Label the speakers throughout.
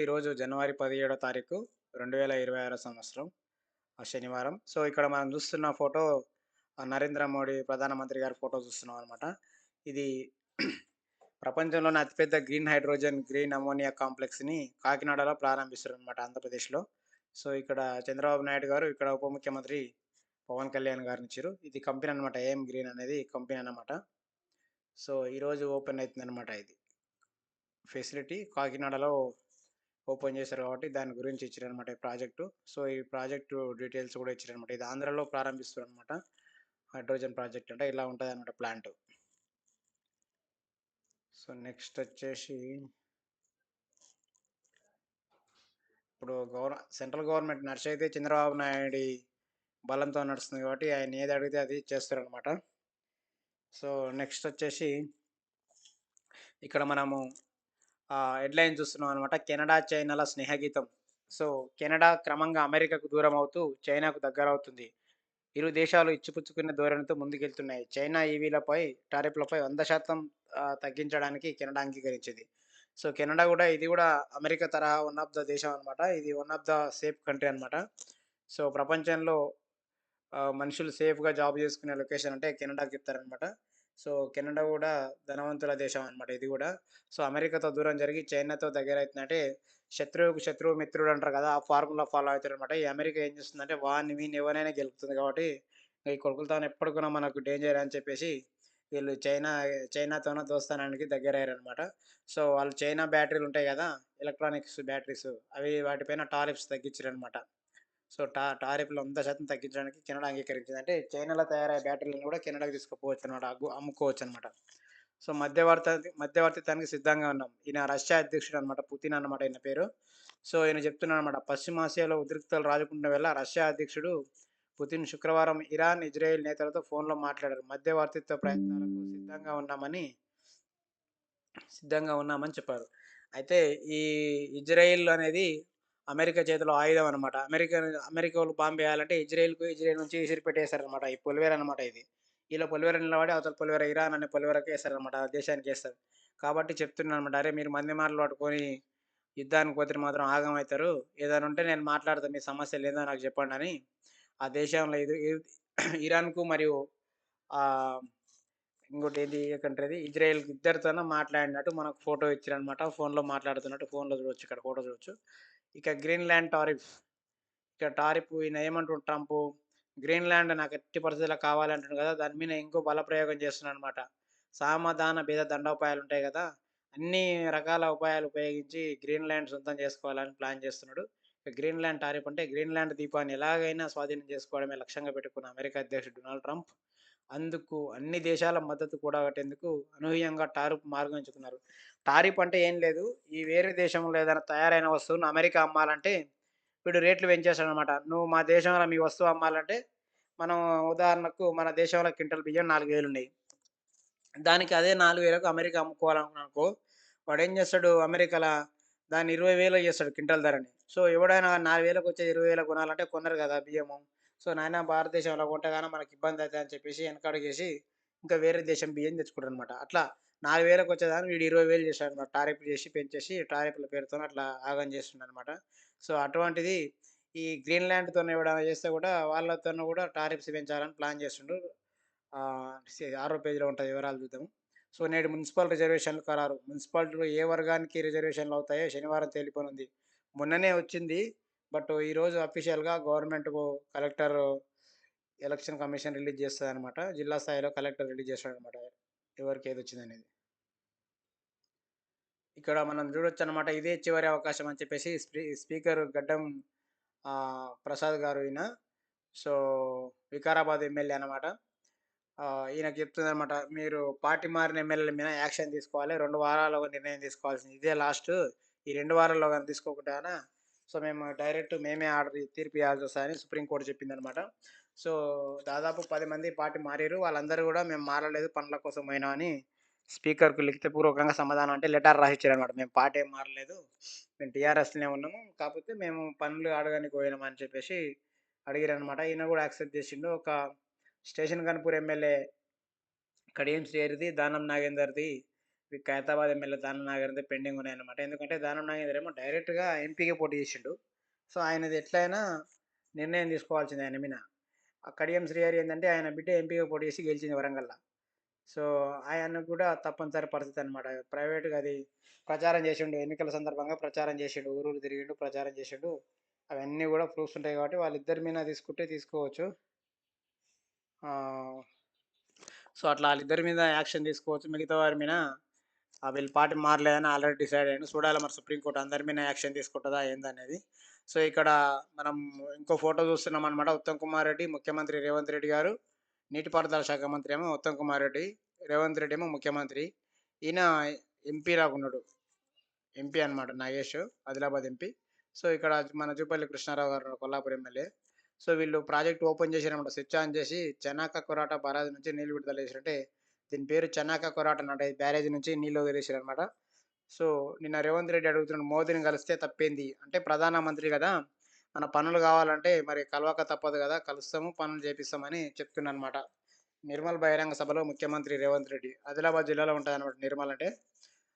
Speaker 1: ఈరోజు జనవరి 17 తారీఖు 2026 సంవత్సరం శనివారం. సో, ఇక్కడ మనం చూస్తున్న ఫోటో నరేంద్ర మోడీ ప్రధానమంత్రి గారి ఫోటో చూస్తున్నాం అనమాట. ఇది ప్రపంచంలోనే అతిపెద్ద గ్రీన్ హైడ్రోజన్, గ్రీన్ అమ్మోనియా కాంప్లెక్స్‌ని కాకినాడలో ప్రారంభిస్తారనమాట ఆంధ్రప్రదేశ్‌లో. సో, ఇక్కడ చంద్రబాబు నాయుడు గారు, ఇక్కడ ఉప ముఖ్యమంత్రి పవన్ కళ్యాణ్ గారినిచ్చారు. ఇది కంపెనీ అనమాట. ఏఎం గ్రీన్ అనేది కంపెనీ అన్నమాట. సో, ఈరోజు ఓపెన్ అయితుందనమాట ఇది. ఫెసిలిటీ కాకినాడలో ఓపెన్ చేశారు కాబట్టి దాని గురించి ఇచ్చారనమాట ఈ ప్రాజెక్టు. సో, ఈ ప్రాజెక్టు డీటెయిల్స్ కూడా ఇచ్చారనమాట. ఇది ఆంధ్రాలో ప్రారంభిస్తారనమాట. హైడ్రోజన్ ప్రాజెక్ట్ అంటే ఇలా ఉంటదనమాట ప్లాంటు. సో, నెక్స్ట్ వచ్చేసి ఇప్పుడు సెంట్రల్ గవర్నమెంట్ నడిచయితే చంద్రబాబు నాయుడి బలంతో నడుస్తుంది కాబట్టి ఆయన ఏది అడిగితే అది చేస్తారనమాట. సో, నెక్స్ట్ వచ్చేసి ఇక్కడ మనము హెడ్‌లైన్ చూస్తున్నాం అనమాట. కెనడా, చైనాల స్నేహగీతం. సో, కెనడా క్రమంగా అమెరికాకు దూరమవుతూ చైనాకు దగ్గరవుతుంది. ఇరు దేశాలు ఇచ్చిపుచ్చుకునే ధోరణితో ముందుకెళ్తున్నాయి. చైనా ఈవీలపై టారిఫ్‌లపై 100% తగ్గించడానికి కెనడా అంగీకరించింది. సో, కెనడా గూడా ఇది గూడా అమెరికా తరహా వన్ ఆఫ్ ద దేశం అనమాట. ఇది one of the safe country అనమాట. సో, ప్రపంచంలో మనుషులు సేఫ్‌గా జాబ్ జేసుకునే లొకేషన్ అంటే కెనడాకి చెప్తారనమాట. సో, కెనడా గూడా ధనవంతుల దేశం అనమాట ఇది గూడా. సో, అమెరికాతో దూరం జరిగి చైనాతో దగ్గరైతుందంటే శత్రువుకు శత్రువు మిత్రుడు అంటారు కదా! ఆ ఫార్ములా ఫాలో అయితారనమాట. ఈ అమెరికా ఏం చేస్తుందంటే వాడిని వీడిని ఎవరినైనా గెలుకుతుంది కాబట్టి ఈ కొడుకులతోని ఎప్పటికూనా మనకు డేంజర్ అని చెప్పేసి వీళ్ళు చైనాతోన దోస్తానానికి దగ్గరయ్యారనమాట. సో, వాళ్ళు చైనా బ్యాటరీలు ఉంటాయి గదా! ఎలక్ట్రానిక్స్ బ్యాటరీస్ అవి వాటిపైన టారిఫ్స్ తగ్గించారనమాట. సో, టారిఫ్‌లు 100% తగ్గించడానికి కెనడా అంగీకరించింది. అంటే చైనాలో తయారయ్యే బ్యాటరీలను గూడా కెనడాకి తీసుకుపోవచ్చనమాట. అమ్ముకోవచ్చనమాట. సో, మధ్యవర్తిత్వానికి సిద్ధంగా ఉన్నాం. ఈయన రష్యా అధ్యక్షుడనమాట. పుతిన్ అన్నమాట ఈయన పేరు. సో, ఈయన చెప్తున్నాడనమాట. పశ్చిమాసియాలో ఉద్రిక్తతలు రాజుకుంటున్న వేళ రష్యా అధ్యక్షుడు పుతిన్ శుక్రవారం ఇరాన్, ఇజ్రాయెల్ నేతలతో ఫోన్‌లో మాట్లాడారు. మధ్యవర్తిత్వ ప్రయత్నాలకు సిద్ధంగా ఉన్నామని చెప్పారు. అయితే ఈ ఇజ్రాయెల్ అనేది అమెరికా చేతిలో ఆయుధం అనమాట. అమెరికోళ్ళు బాంబ్ ఎయాలంటే ఇజ్రాయెల్ నుంచి ఇసిరిపెట్టేసారనమాట. ఈ పొలిమేర అనమాట ఇది. ఈళ్ళ పొలిమేర నిలబడి అవతల పొలిమేర ఇరాన్ అనే పొలిమేరకి ఏసారనమాట. ఆ దేశానికేస్తారు. కాబట్టి చెప్తున్నాననమాట. అరే! మీరు మంది మాటలు పట్టుకొని యుద్ధానికి పోతే మాత్రం ఆగమైతారు. ఏదైనా ఉంటే నేను మాట్లాడతా. మీ సమస్యలేందో నాకు చెప్పండని ఆ దేశంలో ఇరాన్‌కు మరియు ఆహ్ ఇంకోటేది ఏ కంట్రీ అది ఇజ్రాయెల్‌కి ఇద్దరితోనో మాట్లాడినట్టు మనకు ఫోటో ఇచ్చిరనమాట. ఫోన్‌లో మాట్లాడుతున్నట్టు ఫోన్‌లో చూడొచ్చు. ఇక్కడ ఫోటో చూడొచ్చు. ఇక గ్రీన్‌లాండ్ టారిఫ్. ఇక టారిఫ్ ఈయన ఏమంటుండు ట్రంపు, గ్రీన్‌లాండ్ నాకు ఎట్టి పరిస్థితుల్లో కావాలంటుండు కదా! దాని మీద ఇంకో బలప్రయోగం చేస్తున్నాడనమాట. సామధాన భేద దండోపాయాలుంటాయి గదా! అన్ని రకాల ఉపాయాలు ఉపయోగించి గ్రీన్‌లాండ్ సొంతం చేసుకోవాలని ప్లాన్ చేస్తున్నాడు. గ్రీన్‌లాండ్ టారిఫ్ అంటే గ్రీన్‌లాండ్ ద్వీపాన్ని ఎలాగైనా స్వాధీనం చేసుకోవడమే లక్ష్యంగా పెట్టుకున్న అమెరికా అధ్యక్షుడు డొనాల్డ్ ట్రంప్ అందుకు అన్ని దేశాల మద్దతు కూడగట్టేందుకు అనూహ్యంగా టారిఫ్ మార్గం ఎంచుకున్నారు. టారిఫ్ అంటే ఏం లేదు. ఈ వేరే దేశంలో ఏదైనా తయారైన వస్తువును అమెరికా అమ్మాలంటే వీడు రేట్లు పెంచేస్తాడనమాట. నువ్వు మా దేశంలో మీ వస్తువు అమ్మాలంటే మనం ఉదాహరణకు మన దేశంలో క్వింటల్ బియ్యం 4,000 ఉన్నాయి. దానికి అదే 4,000కు అమెరికా అమ్ముకోవాలనుకున్నాడనుకో, వాడేం చేస్తాడు అమెరికాల దాన్ని 20,000 చేస్తాడు క్వింటల్ ధరని. సో, ఎవడైనా 4,000కి వచ్చేది 20,000 కొనాలంటే కొనరు కదా బియ్యము. సో, నాయనా భారతదేశంలో కొంటే గాని మనకి ఇబ్బందయితదని చెప్పేసి వెనకడుగేసి ఇంకా వేరే దేశం బియ్యం తెచ్చుకుంటాడనమాట. అట్లా 4,000కి వచ్చేదాన్ని వీడు 20,000 చేశాడనమాట. టారిఫ్‌లు చేసి పెంచేసి టారిఫ్‌ల పేరుతోని అట్లా ఆగం చేస్తుండనమాట. సో, అటువంటిది ఈ గ్రీన్‌లాండ్‌తోని ఎవడైనా చేస్తే కూడా వాళ్ళతోని కూడా టారిఫ్స్ పెంచాలని ప్లాన్ చేస్తుండు. 6 పేజీలో ఉంటది వివరాలు చూద్దాము. సో, నేడు మున్సిపల్ రిజర్వేషన్లు ఖరారు. మున్సిపాలిటీలో ఏ వర్గానికి రిజర్వేషన్లు అవుతాయో శనివారం తేలిపోనుంది. మొన్ననే వచ్చింది. బట్ ఈరోజు అఫీషియల్‌గా కలెక్టర్ ఎలక్షన్ కమిషన్ రిలీజ్ చేస్తదనమాట. జిల్లా స్థాయిలో కలెక్టర్ రిలీజ్ చేస్తాడనమాట. ఎవరికి ఏదొచ్చిందనేది. ఇక్కడ మనం చూడొచ్చనమాట. ఇదే చివరి అవకాశం అని చెప్పేసి స్పీకర్ గడ్డం ప్రసాద్ గారు ఈయన. సో, వికారాబాద్ ఎమ్మెల్యే అనమాట. ఈయనకు చెప్తుందనమాట. మీరు పార్టీ మారిన ఎమ్మెల్యేల మీద యాక్షన్ తీసుకోవాలి. 2 వారాల్లో నిర్ణయం తీసుకోవాల్సింది. ఇదే లాస్టు. ఈ 2 వారాల్లో గాని తీసుకోకుంటేన సో, మేము మేమే తీర్పు ఇయ్యాల్సొస్తదని సుప్రీం కోర్ట్ చెప్పిందనమాట. సో, దాదాపు 10 మంది పార్టీ మారిర్రు. వాళ్ళందరూ గూడా మేము మారలేదు పనుల కోసం పోయినాం అని స్పీకర్‌కు లిఖితపూర్వకంగా సమాధానం అంటే లెటర్ రాసిచ్చారనమాట. మేము పార్టీ ఏం మారలేదు. మేము టీఆర్ఎస్‌లోనే ఉన్నాము. కాపోతే మేము పనులు అడగడానికి పోయినాం అని చెప్పేసి అడిగిరనమాట. ఈయన గూడా యాక్సెప్ట్ చేసిండు. ఒక స్టేషన్ గన్పూర్ ఎమ్మెల్యే కడియం శ్రీహరిది, దానం నాగేందర్‌ది ఖైరతాబాద్ ఎమ్మెల్యే దానం నాగేంద్ర పెండింగ్ ఉన్నాయన్నమాట. ఎందుకంటే దానం నాగేంద్ర ఏమో డైరెక్ట్‌గా ఎంపీగా పోటీ చేసిండు. సో, ఆయనది ఎట్లైనా నిర్ణయం తీసుకోవాల్సిందే ఆయన మీద. ఆ కడియం శ్రీహరి ఏందంటే ఆయన బిడ్డ ఎంపీగా పోటీ చేసి గెలిచింది వరంగల్‌ల. సో, ఆయనకు కూడా తప్పనిసరి పరిస్థితి అనమాట. ప్రైవేట్‌గా అది ప్రచారం చేసిండు. ఎన్నికల సందర్భంగా ప్రచారం చేసిండు. ఊరూరు తిరిగిండు, ప్రచారం చేసిండు. అవన్నీ కూడా ప్రూఫ్స్ ఉంటాయి కాబట్టి వాళ్ళిద్దరి మీద తీసుకుంటే తీసుకోవచ్చు. ఆహ్, సో, అట్లా ఆళ్ళిద్దరి మీద యాక్షన్ తీసుకోవచ్చు. మిగతా వారి మీద వీళ్ళు పార్టీ మారలేదని ఆల్రెడీ డిసైడ్ అయ్యిండు. చూడాలి మరి సుప్రీంకోర్టు అందరి మీద యాక్షన్ తీసుకుంటదా ఏందనేది. సో, ఇక్కడ మనం ఇంకో ఫోటో చూస్తున్నామనమాట. ఉత్తమ్ కుమార్ రెడ్డి, ముఖ్యమంత్రి రేవంత్ రెడ్డి గారు. నీటిపారుదల శాఖ మంత్రి ఏమో ఉత్తమ్ కుమార్ రెడ్డి. రేవంత్ రెడ్డి ఏమో ముఖ్యమంత్రి. ఈయన ఎంపీ లాగున్నాడు. ఎంపీ అనమాట నాగేష్. ఆదిలాబాద్ ఎంపీ. సో, ఇక్కడ మన జూపల్లి కృష్ణారావు గారు కొల్లాపూర్ ఎమ్మెల్యే. సో, వీళ్ళు ప్రాజెక్ట్ ఓపెన్ చేశారన్నమాట. స్విచ్ ఆన్ చేసి చెనాక కొరాట బరాజ్ నుంచి నీళ్లు విడుదల చేసిరంటే దీని పేరు చెనాక కొరాట అన్నమాట. ఈ బ్యారేజ్ నుంచి నీళ్లు వదిలేసిరన్నమాట. సో, నిన్న రేవంత్ రెడ్డి అడుగుతున్నాడు మోదీని కలిస్తే తప్పేంది? అంటే ప్రధానమంత్రి గదా! మన పనులు గావాలంటే మరి కలవక తప్పదు గదా! కలుస్తాము, పనులు చేపిస్తామని చెప్తుండనమాట. నిర్మల్ బహిరంగ సభలో ముఖ్యమంత్రి రేవంత్ రెడ్డి. ఆదిలాబాద్ జిల్లాలో ఉంటదనమాట నిర్మల్ అంటే.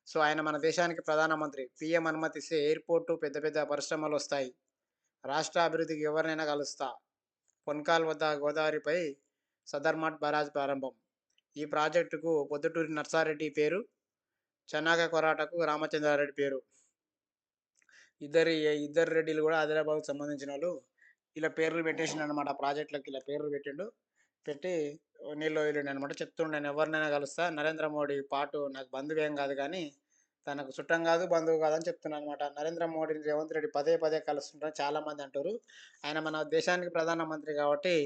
Speaker 1: సో, ఆయన మన దేశానికి ప్రధానమంత్రి. పీఎం అనుమతిస్తే ఎయిర్‌పోర్టు, పెద్ద పెద్ద పరిశ్రమలొస్తాయి. రాష్ట్ర అభివృద్ధికి ఎవరినైనా కలుస్తా. పొన్కాల్ వద్ద గోదావరిపై సదర్మట్ బరాజ్ ప్రారంభం. ఈ ప్రాజెక్టుకు పొద్దుటూరి నర్సారెడ్డి పేరు, చెన్నాక కొరాటకు రామచంద్రారెడ్డి పేరు. ఇద్దరు రెడ్డిలు గూడా ఆదిలాబాద్‌కు సంబంధించినోళ్ళు. ఇలా పేర్లు పెట్టేసిండనమాట. ప్రాజెక్ట్‌లకి ఇలా పేర్లు పెట్టిండు. పెట్టి నీళ్ళు వదిలిండనమాట. చెప్తుండు నేను ఎవరినైనా కలుస్తా. నరేంద్ర మోడీ పాటు నాకు బంధువేం గాదు గానీ, తనకు చుట్టం గాదు, బంధువు గాదని చెప్తున్నాననమాట. నరేంద్ర మోడీని రేవంత్ రెడ్డి పదే పదే కలుస్తుంటారని చాలామంది అంటుర్రు. ఆయన మన దేశానికి ప్రధానమంత్రి గాబట్టి,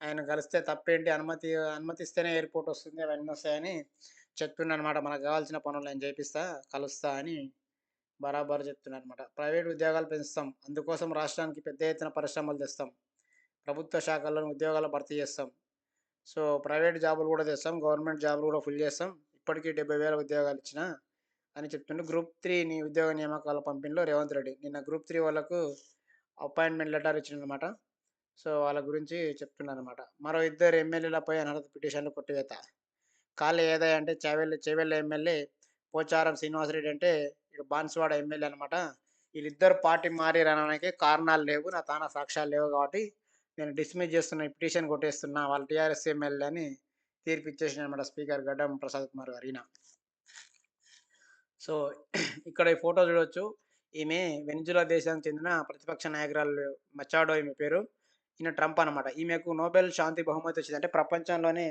Speaker 1: ఆయన కలిస్తే తప్పేంటి? అనుమతిస్తేనే ఎయిర్‌పోర్ట్ వస్తుంది. అవన్నీ వస్తాయని చెప్తుండనమాట. మనకు గావాల్సిన పనులు నేను జేపిస్తా, కలుస్తా అని బరాబర్ చెప్తున్నారనమాట. ప్రైవేట్ ఉద్యోగాలు పెంచుతాం. అందుకోసం రాష్ట్రానికి పెద్ద ఎత్తున పరిశ్రమలు తెస్తాం. ప్రభుత్వ శాఖల్లోని ఉద్యోగాలు భర్తీ చేస్తాం. సో, ప్రైవేట్ జాబులు గూడా తెస్తాం. గవర్నమెంట్ జాబులు గూడా ఫుల్ చేస్తాం. ఇప్పటికి 70,000 ఉద్యోగాలిచ్చినా అని చెప్తుండు. గ్రూప్ 3 ఉద్యోగ నియామకాల పంపిణీలో రేవంత్ రెడ్డి. నిన్న గ్రూప్ 3 వాళ్ళకు అపాయింట్‌మెంట్ లెటర్ ఇచ్చిండనమాట. సో, వాళ్ళ గురించి చెప్తున్నాననమాట. మరో ఇద్దరు ఎమ్మెల్యేలపై అనర్హత పిటిషన్లు కొట్టివేత. కాళ్ళ ఏదయ్య అంటే చేవెళ్ళ ఎమ్మెల్యే పోచారం శ్రీనివాసరెడ్డి అంటే ఇటు బాన్సువాడ ఎమ్మెల్యే అనమాట. వీళ్ళిద్దరు పార్టీ మారిరనడానికి కారణాలు లేవు. నా తానా సాక్ష్యాలు లేవు కాబట్టి నేను డిస్మిస్ చేస్తున్నా. ఈ పిటిషన్ కొట్టేస్తున్నా. వాళ్ళ టీఆర్ఎస్ ఎమ్మెల్యే అని తీర్పిచ్చేసిండనమాట స్పీకర్ గడ్డం ప్రసాద్ కుమార్ గారు ఈయన. సో, ఇక్కడ ఈ ఫోటో చూడొచ్చు. ఈమె వెనిజులా దేశానికి చెందిన ప్రతిపక్ష నాయకురాలు మచాడో ఈమె పేరు. ఈయన ట్రంప్ అనమాట. ఈమెకు నోబెల్ శాంతి బహుమతి వచ్చింది. అంటే ప్రపంచంలోనే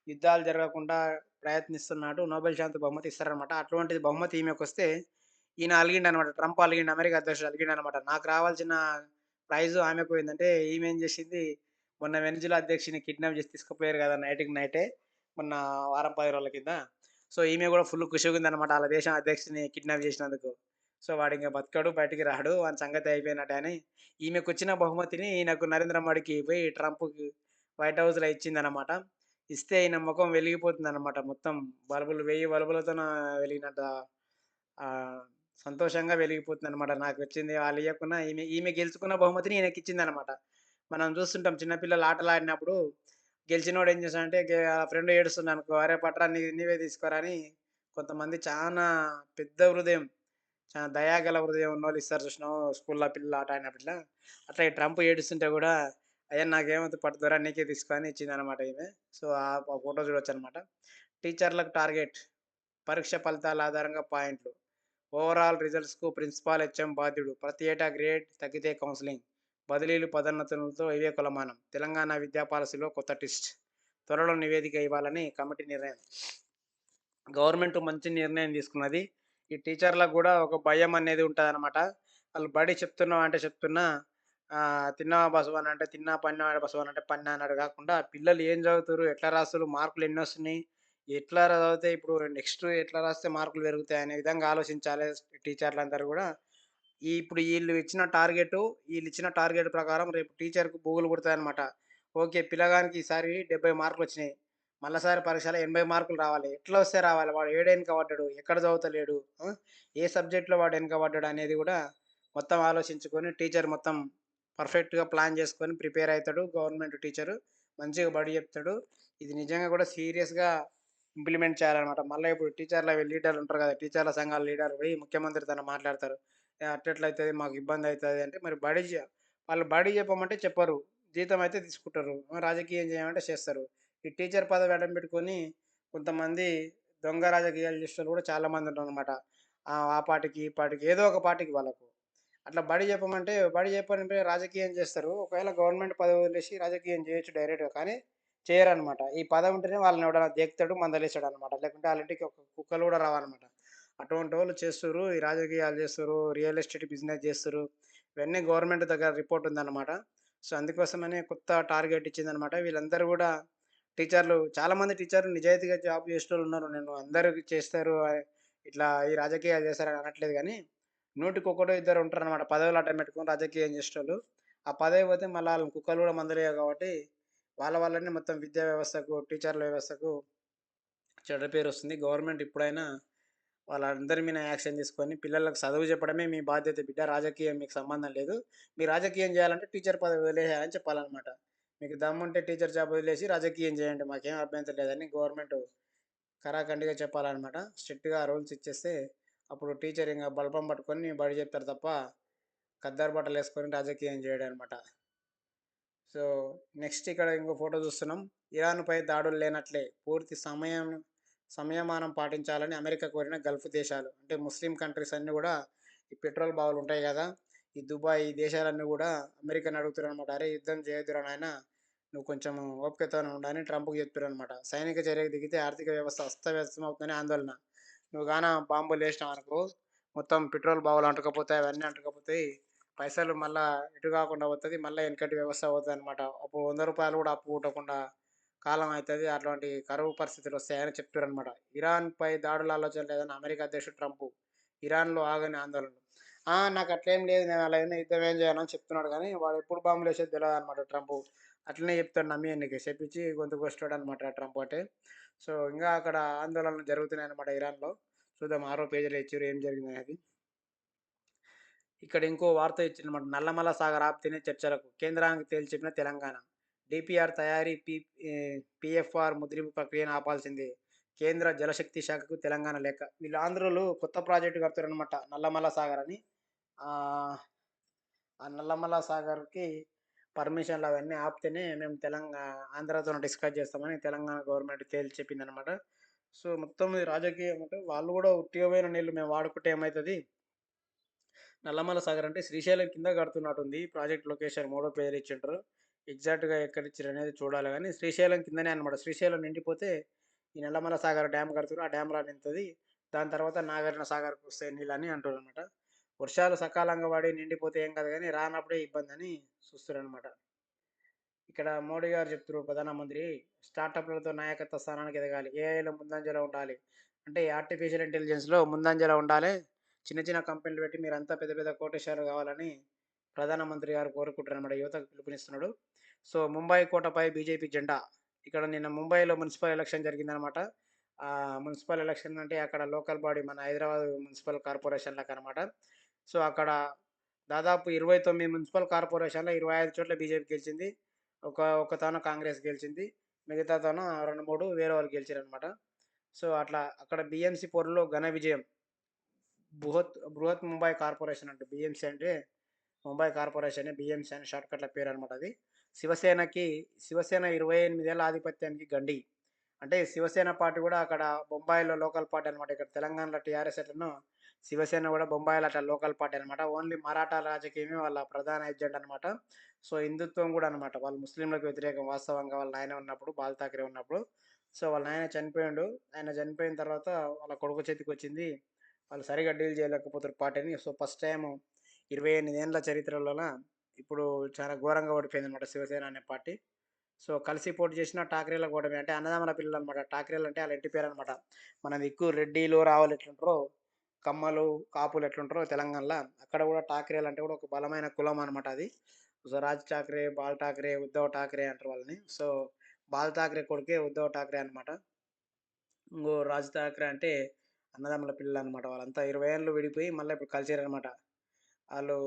Speaker 1: యుద్ధాలు జరగకుండా ప్రయత్నిస్తున్నాడు. నోబెల్ శాంతి బహుమతి ఇస్తారనమాట. అటువంటిది బహుమతి ఈమెకొస్తే ఈయన అలిగిండనమాట. ట్రంప్ అలిగిండు. అమెరికా అధ్యక్షుడు అలిగిండనమాట. నాకు రావాల్సిన ప్రైజు ఆమెకు పోయిందంటే ఈమె ఏం చేసింది, మొన్న వెనిజులా అధ్యక్షుడిని కిడ్నాప్ చేసి తీసుకుపోయారు కదా! నైట్‌కి నైటే. మొన్న వారం 10 రోజుల కింద. సో, ఈమె గూడా ఫుల్ ఖుషిగుందనమాట. ఆళ్ళ దేశం అధ్యక్షుడిని కిడ్నాప్ జేసినందుకు. సో, వాడింక బతకడు, బయటికి రాడు. వాని సంగతి అయిపోయినట్టే అని, ఈమెకొచ్చిన బహుమతిని ఈయనకు నరేంద్ర మోడీకి పోయి ట్రంప్‌కి వైట్ హౌస్‌లో ఇచ్చిందనమాట. ఇస్తే ఈయన మొఖం వెలిగిపోతుందనమాట. మొత్తం 1000 బల్బులతోన వెలిగినంత ఆహ్, సంతోషంగా వెలిగిపోతుందనమాట. నాకొచ్చింది వాళ్ళియ్యకున్నా ఈమె గెలుచుకున్న బహుమతిని ఈయనకిచ్చిందనమాట. మనం చూస్తుంటాం చిన్న పిల్లలు ఆటలాడినప్పుడు గెలిచినోడు ఏం చేస్తాడంటే ఆళ్ళ ఫ్రెండ్ ఏడుస్తున్నాడనుకో, "అరే పట్రా నీవే తీసుకోరా" అని కొంతమంది చానా పెద్ద హృదయం, చాలా దయాగల హృదయం ఉన్నోళ్ళు ఇస్తారు చూసినావా స్కూల్‌లో పిల్లలు ఆట ఆడినప్పుడు ఇట్లా. అట్లా ఈ ట్రంప్ ఏడుస్తుంటే గూడా, "అయ్యా నాకేమొద్దు పట్టు దొర నీకే తీసుకో" అని ఇచ్చిందనమాట ఈమె. సో, ఆ ఫోటో చూడొచ్చనమాట. టీచర్లకు టార్గెట్. పరీక్ష ఫలితాల ఆధారంగా పాయింట్లు. ఓవరాల్ రిజల్ట్స్‌కు ప్రిన్సిపాల్, హెచ్ఎం బాధ్యుడు. ప్రతి ఏటా గ్రేడ్ తగ్గితే కౌన్సెలింగ్. బదిలీలు, పదోన్నతులతో ఇవే కొలమానం. తెలంగాణ విద్యా పాలసీలో కొత్త ట్విస్ట్. త్వరలో నివేదిక ఇవ్వాలని కమిటీ నిర్ణయం. గవర్నమెంట్ మంచి నిర్ణయం తీసుకున్నది. ఈ టీచర్లకు గూడా ఒక భయం అనేది ఉంటదనమాట. ఆళ్ళు బడి చెప్తున్నాం అంటే చెప్తున్నా, తిన్నావా బసవన్న అంటే తిన్నా, పన్నావా బసవన్న అంటే పన్నా అన్నట్టు గాకుండా పిల్లలు ఏం చదువుతుర్రు, ఎట్లా రాస్తుర్రు, మార్కులు ఎన్నొస్తున్నాయి, ఎట్లా చదివితే ఇప్పుడు నెక్స్ట్ ఎట్లా రాస్తే మార్కులు పెరుగుతాయి అనే విధంగా ఆలోచించాలే టీచర్లందరూ గూడా. ఇప్పుడు ఈళ్ళిచ్చిన టార్గెట్ ప్రకారం రేపు టీచర్‌కు బూగులు పుడతాయన్నమాట. ఓకే. పిల్లగానికి ఈసారి 70 మార్కులొచ్చినాయి. మళ్ళసారి పరీక్షలో 80 మార్కులు రావాలి. ఎట్లా వస్తే రావాలి? వాడు ఏడ ఎనకబడ్డాడు? ఎక్కడ చదువుతలేడు? ఏ సబ్జెక్ట్‌లో వాడు ఎనకబడ్డాడు? అనేది గూడా మొత్తం ఆలోచించుకొని టీచర్ మొత్తం పర్ఫెక్ట్‌గా ప్లాన్ చేసుకొని ప్రిపేర్ అయితాడు. Government teacher. మంచిగా బడి చెప్తాడు. ఇది నిజంగా గూడా సీరియస్‌గా ఇంప్లిమెంట్ చేయాలనమాట. మళ్ళా ఇప్పుడు లీడర్లు ఉంటారు కదా! టీచర్ల సంఘాల లీడర్ పోయి ముఖ్యమంత్రితోని మాట్లాడతారు. అట్లెట్లయితది మాకు ఇబ్బందయితది అంటే మరి వాళ్ళు బడి చెప్పమంటే చెప్పరు. జీతం అయితే తీసుకుంటారు. రాజకీయం చేయమంటే చేస్తారు. ఈ టీచర్ పదవి అడ్డం పెట్టుకొని కొంతమంది దొంగ రాజకీయాలు చేసేటోళ్ళు కూడా చాలా మంది ఉంటారనమాట. ఆ పార్టీకి, ఈ పార్టీకి ఏదో ఒక పార్టీకి వాళ్ళకు. అట్లా బడి చెప్పనంటే రాజకీయం చేస్తారు. ఒకవేళ గవర్నమెంట్ పదవి వదిలేసి రాజకీయం చేయొచ్చు డైరెక్ట్‌గా. కానీ చేయరనమాట. ఈ పదవి ఉంటేనే వాళ్ళని ఎవడైనా దేకుతాడు, మందలిస్తాడనమాట. లేకుంటే ఆళ్ళ ఇంటికి ఒక కుక్కలు కూడా రావనమాట. అటువంటోళ్ళు చేస్తుర్రు. ఈ రాజకీయాలు చేస్తుర్రు. రియల్ ఎస్టేట్ బిజినెస్ చేస్తుర్రు. ఇవన్నీ గవర్నమెంట్ దగ్గర రిపోర్ట్ ఉందన్నమాట. సో, అందుకోసమనే కొత్త టార్గెట్ ఇచ్చిందనమాట. వీళ్ళందరూ గూడా చాలామంది టీచర్లు నిజాయితీగా జాబ్ చేసేటోళ్ళున్నారు. నేను అందరూ చేస్తారు ఇట్లా ఈ రాజకీయాలు చేస్తారని అనట్లేదు గానీ, నూటికొకటో ఇద్దరు ఉంటారనమాట. పదవులు అడ్డం పెట్టుకొని రాజకీయం చేసేటోళ్ళు. ఆ పదవి పోతే మళ్ళా ఆళ్ళని కుక్కలు గూడా మందలియవు కాబట్టి, వాళ్ళ వల్లనే మొత్తం విద్యా వ్యవస్థకు, టీచర్ల వ్యవస్థకు చెడ్డ పేరొస్తుంది. గవర్నమెంట్ ఇప్పుడైనా వాళ్ళందరి మీద యాక్షన్ తీసుకొని పిల్లలకు చదువు చెప్పడమే మీ బాధ్యత బిడ్డ. రాజకీయం మీకు సంబంధం లేదు. మీరు రాజకీయం చేయాలంటే టీచర్ పదవి వదిలేయాలని చెప్పాలనమాట. మీకు దమ్ముంటే టీచర్ జాబ్ వదిలేసి రాజకీయం చేయండి. మాకేం అభ్యంతరం లేదని గవర్నమెంట్ ఖరాఖండిగా చెప్పాలనమాట. స్ట్రిక్ట్‌గా రూల్స్ ఇచ్చేస్తే అప్పుడు టీచర్ ఇంగ బలపం పట్టుకొని బడి చెప్తారు తప్ప, ఖద్దరు బట్టలేసుకొని రాజకీయం చేయడనమాట. సో, నెక్స్ట్ ఇక్కడ ఇంకో ఫోటో చూస్తున్నాం. ఇరాన్‌పై దాడులు లేనట్లే సంయమనం పాటించాలని అమెరికా కోరిన గల్ఫ్ దేశాలు. అంటే ముస్లిం కంట్రీస్ అన్నీ గూడా ఈ పెట్రోల్ బావులుంటాయి గదా! ఈ దుబాయ్ ఈ దేశాలన్నీ గూడా అమెరికాని అడుగుతుర్రనమాట. "అరే! యుద్ధం చేయొద్దురా నాయనా, నువ్వు కొంచెం ఓపికతోని ఉండు" అని ట్రంప్‌కి చెప్తుర్రనమాట. సైనిక చర్యకు దిగితే ఆర్థిక వ్యవస్థ అస్తవ్యస్తమవుతుందని ఆందోళన. నువ్వు గాన బాంబులేసినావనుకో, మొత్తం పెట్రోల్ బావులు అంటుకపోతాయి, అవన్నీ అంటుకపోతాయి. పైసలు మళ్ళా ఎటు గాకుండా పోతది. మళ్ళా ఎనకటి వ్యవస్థ అవుతదనమాట. అప్పుడు రూ. 100 కూడా అప్పు పుట్టకుండా కాలం అయితది. అట్లాంటి కరువు పరిస్థితులొస్తాయని చెప్తుర్రనమాట. ఇరాన్‌పై దాడుల ఆలోచన లేదని అమెరికా అధ్యక్షుడు ట్రంపు. ఇరాన్‌లో ఆగని ఆందోళనలు. నాకట్లేం లేదు. నేను అలా ఏమైనా యుద్ధం ఏం చేయనని చెప్తున్నాడు గానీ, వాడెప్పుడు బాంబులేసేది తెలవదనమాట ట్రంపు. అట్లనే చెప్తాడు నమ్మియనీకి. చెప్పించి గొంతు కోసేటోడనమాట ట్రంప్ అంటే. సో, ఇంగా అక్కడ ఆందోళనలు జరుగుతున్నాయన్నమాట ఇరాన్‌లో. చూద్దాం 6 పేజీలో ఇచ్చిర్రు ఏం జరిగిందనేది. ఇక్కడ ఇంకో వార్త ఇచ్చిందన్నమాట. నల్లమల సాగర్ ఆపితేనే చర్చలకు. కేంద్రానికి తేల్చిచెప్పిన తెలంగాణ. డీపీఆర్ తయారీ పీఎఫ్ఆర్ ముద్రింపు ప్రక్రియను ఆపాల్సిందే. కేంద్ర జలశక్తి శాఖకు తెలంగాణ లేఖ. వీళ్ళు ఆంధ్రోలు కొత్త ప్రాజెక్ట్ కడుతుర్రనమాట. నల్లమల సాగర్ అని. ఆహ్, ఆ నల్లమల సాగర్‌కి పర్మిషన్‌లు అవన్నీ ఆపితేనే మేము ఆంధ్రాతోని డిస్కస్ చేస్తామని తెలంగాణ గవర్నమెంట్ తేల్చి చెప్పిందనమాట. సో, మొత్తం ఇది రాజకీయం అంటే వాళ్ళు గూడా ఉట్టిగా పోయిన నీళ్ళు మేము వాడుకుంటే ఏమైతది? నల్లమల సాగర్ అంటే శ్రీశైలం కింద కడుతున్నట్టుంది. ప్రాజెక్ట్ లొకేషన్ మూడో పేరు ఇచ్చిండ్రు. ఎగ్జాక్ట్‌గా ఎక్కడిచ్చిరనేది చూడాలి గానీ, శ్రీశైలం కిందనే అన్నమాట. శ్రీశైలం నిండిపోతే ఈ నల్లమల సాగర్ డ్యామ్ కడుతుర్రు. ఆ డ్యామ్‌లో నిండుతది. దాని తర్వాత నాగార్జున సాగర్‌కొస్తాయి నీళ్ళని అంటుర్రనమాట. వర్షాలు సకాలంగా పడి నిండిపోతే ఏం కాదు గానీ, రానప్పుడే ఇబ్బందని చూస్తుర్రనమాట. ఇక్కడ మోడీ గారు చెప్తుర్రు ప్రధానమంత్రి, స్టార్టప్‌లతో నాయకత్వ స్థానానికి ఎదగాలి. ఏఐలో ముందంజలో ఉండాలి. అంటే ఆర్టిఫిషియల్ ఇంటెలిజెన్స్‌లో ముందంజలో ఉండాలి. చిన్న చిన్న కంపెనీలు పెట్టి మీరంతా పెద్ద పెద్ద కోటేశ్వరులు కావాలని ప్రధానమంత్రి గారు కోరుకుంటున్నారన్నమాట. యువతకు పిలుపునిస్తున్నాడు. సో, ముంబై కోటపై బీజేపీ జెండా. ఇక్కడ నిన్న ముంబైలో మున్సిపల్ ఎలక్షన్ జరిగిందనమాట. మున్సిపల్ ఎలక్షన్ అంటే అక్కడ లోకల్ బాడీ మన హైదరాబాద్ మున్సిపల్ కార్పొరేషన్‌లకనమాట. సో, అక్కడ దాదాపు 29 మున్సిపల్ కార్పొరేషన్‌లో 25 చోట్ల బీజేపీ గెలిచింది. ఒకతాన కాంగ్రెస్ గెలిచింది. మిగతాతోన 2, 3 వేరే వాళ్ళు గెలిచిరనమాట. సో, అట్లా అక్కడ బీఎంసీ పోరులో ఘన విజయం. బృహత్ ముంబై కార్పొరేషన్ అంటే బీఎంసీ అంటే ముంబై కార్పొరేషనే బీఎంసీ అని షార్ట్‌కట్‌ల పేరనమాట అది. శివసేనకి శివసేన 28 ఏళ్ల ఆధిపత్యానికి గండి. అంటే శివసేన పార్టీ గూడా అక్కడ బొంబాయిలో లోకల్ పార్టీ అనమాట. ఇక్కడ తెలంగాణలో టీఆర్ఎస్ ఎట్లనో శివసేన గూడా బొంబాయిలో అట్లా లోకల్ పార్టీ అనమాట. ఓన్లీ మరాఠా రాజకీయమే వాళ్ళ ప్రధాన ఎజెండా అనమాట. సో, హిందుత్వం గూడా అనమాట. వాళ్ళు ముస్లింలకు వ్యతిరేకం వాస్తవంగా వాళ్ళ నాయన ఉన్నప్పుడు, బాల్ ఠాకరే ఉన్నప్పుడు. సో, వాళ్ళ నాయన చనిపోయిండు. ఆయన చనిపోయిన తర్వాత వాళ్ళ కొడుకు చేతికొచ్చింది. వాళ్ళు సరిగ్గా డీల్ చేయలేకపోతుర్రు పార్టీని. సో, ఫస్ట్ టైము 28 ఏండ్ల చరిత్రలోన ఇప్పుడు చాలా ఘోరంగా ఓడిపోయిందనమాట శివసేన అనే పార్టీ. సో, కలిసి పోటీ చేసిన ఠాకరేల కూటమి. అంటే అన్నదమ్ముల పిల్లలనమాట. ఠాకరేలంటే ఆళ్ళ ఇంటి పేరనమాట. మన దిక్కు రెడ్డిలు, రావులు ఎట్లుంటరో, కమ్మలు, కాపులు ఎట్లుంటరో తెలంగాణల అక్కడ గూడా ఠాకరేలంటే గూడా ఒక బలమైన కులం అనమాట అది. సో, రాజ్ ఠాకరే, బాల్ ఠాకరే, ఉద్ధవ్ ఠాకరే అంటారు వాళ్ళని. సో, బాల్ ఠాకరే కొడుకే ఉద్ధవ్ ఠాకరే అనమాట. ఇంగో రాజ్ ఠాకరే అంటే అన్నదమ్ముల పిల్లలనమాట. వాళ్ళంతా 20 ఏళ్ళు విడిపోయి మళ్ళా ఇప్పుడు కలిసిరనమాట. ఆళ్ళు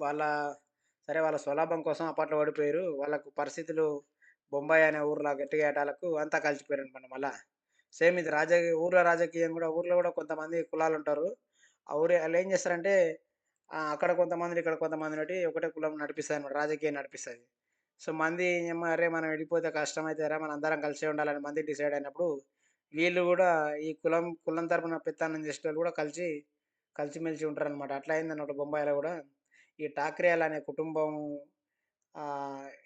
Speaker 1: వాళ్ళ వాళ్ళ స్వలాభం కోసం అప్పట్లో ఓడిపోయిర్రు. వాళ్ళకు పరిస్థితులు బొంబాయి అనే ఊర్లో గట్టిగా ఏటాలకు అంతా కలిసిపోయారనమాట మళ్ళా. సేమ్ ఇది ఊర్లో రాజకీయం గూడా ఊర్లో గూడా కొంతమంది కులాలుంటారు. ఆ ఊరి ఆళ్ళేం జేస్తారంటే అక్కడ కొంతమందిని, ఇక్కడ కొంతమందిని బెట్టి ఒకటే కులం నడిపిస్తదనమాట. రాజకీయం నడిపిస్తది. సో, మంది ఏమో అరే! మనం విడిపోతే కష్టమైతదిరా! మనందరం కలిసే ఉండాలని మంది డిసైడ్ అయినప్పుడు, వీళ్ళు గూడా ఈ కులం తరపున పెత్తనం చేసేటోళ్ళు గూడా కలిసిమెలిసి ఉంటారనమాట. అట్లా అయిందన్నమాట బొంబాయిలో గూడా. ఈ ఠాక్రేలు అనే కుటుంబం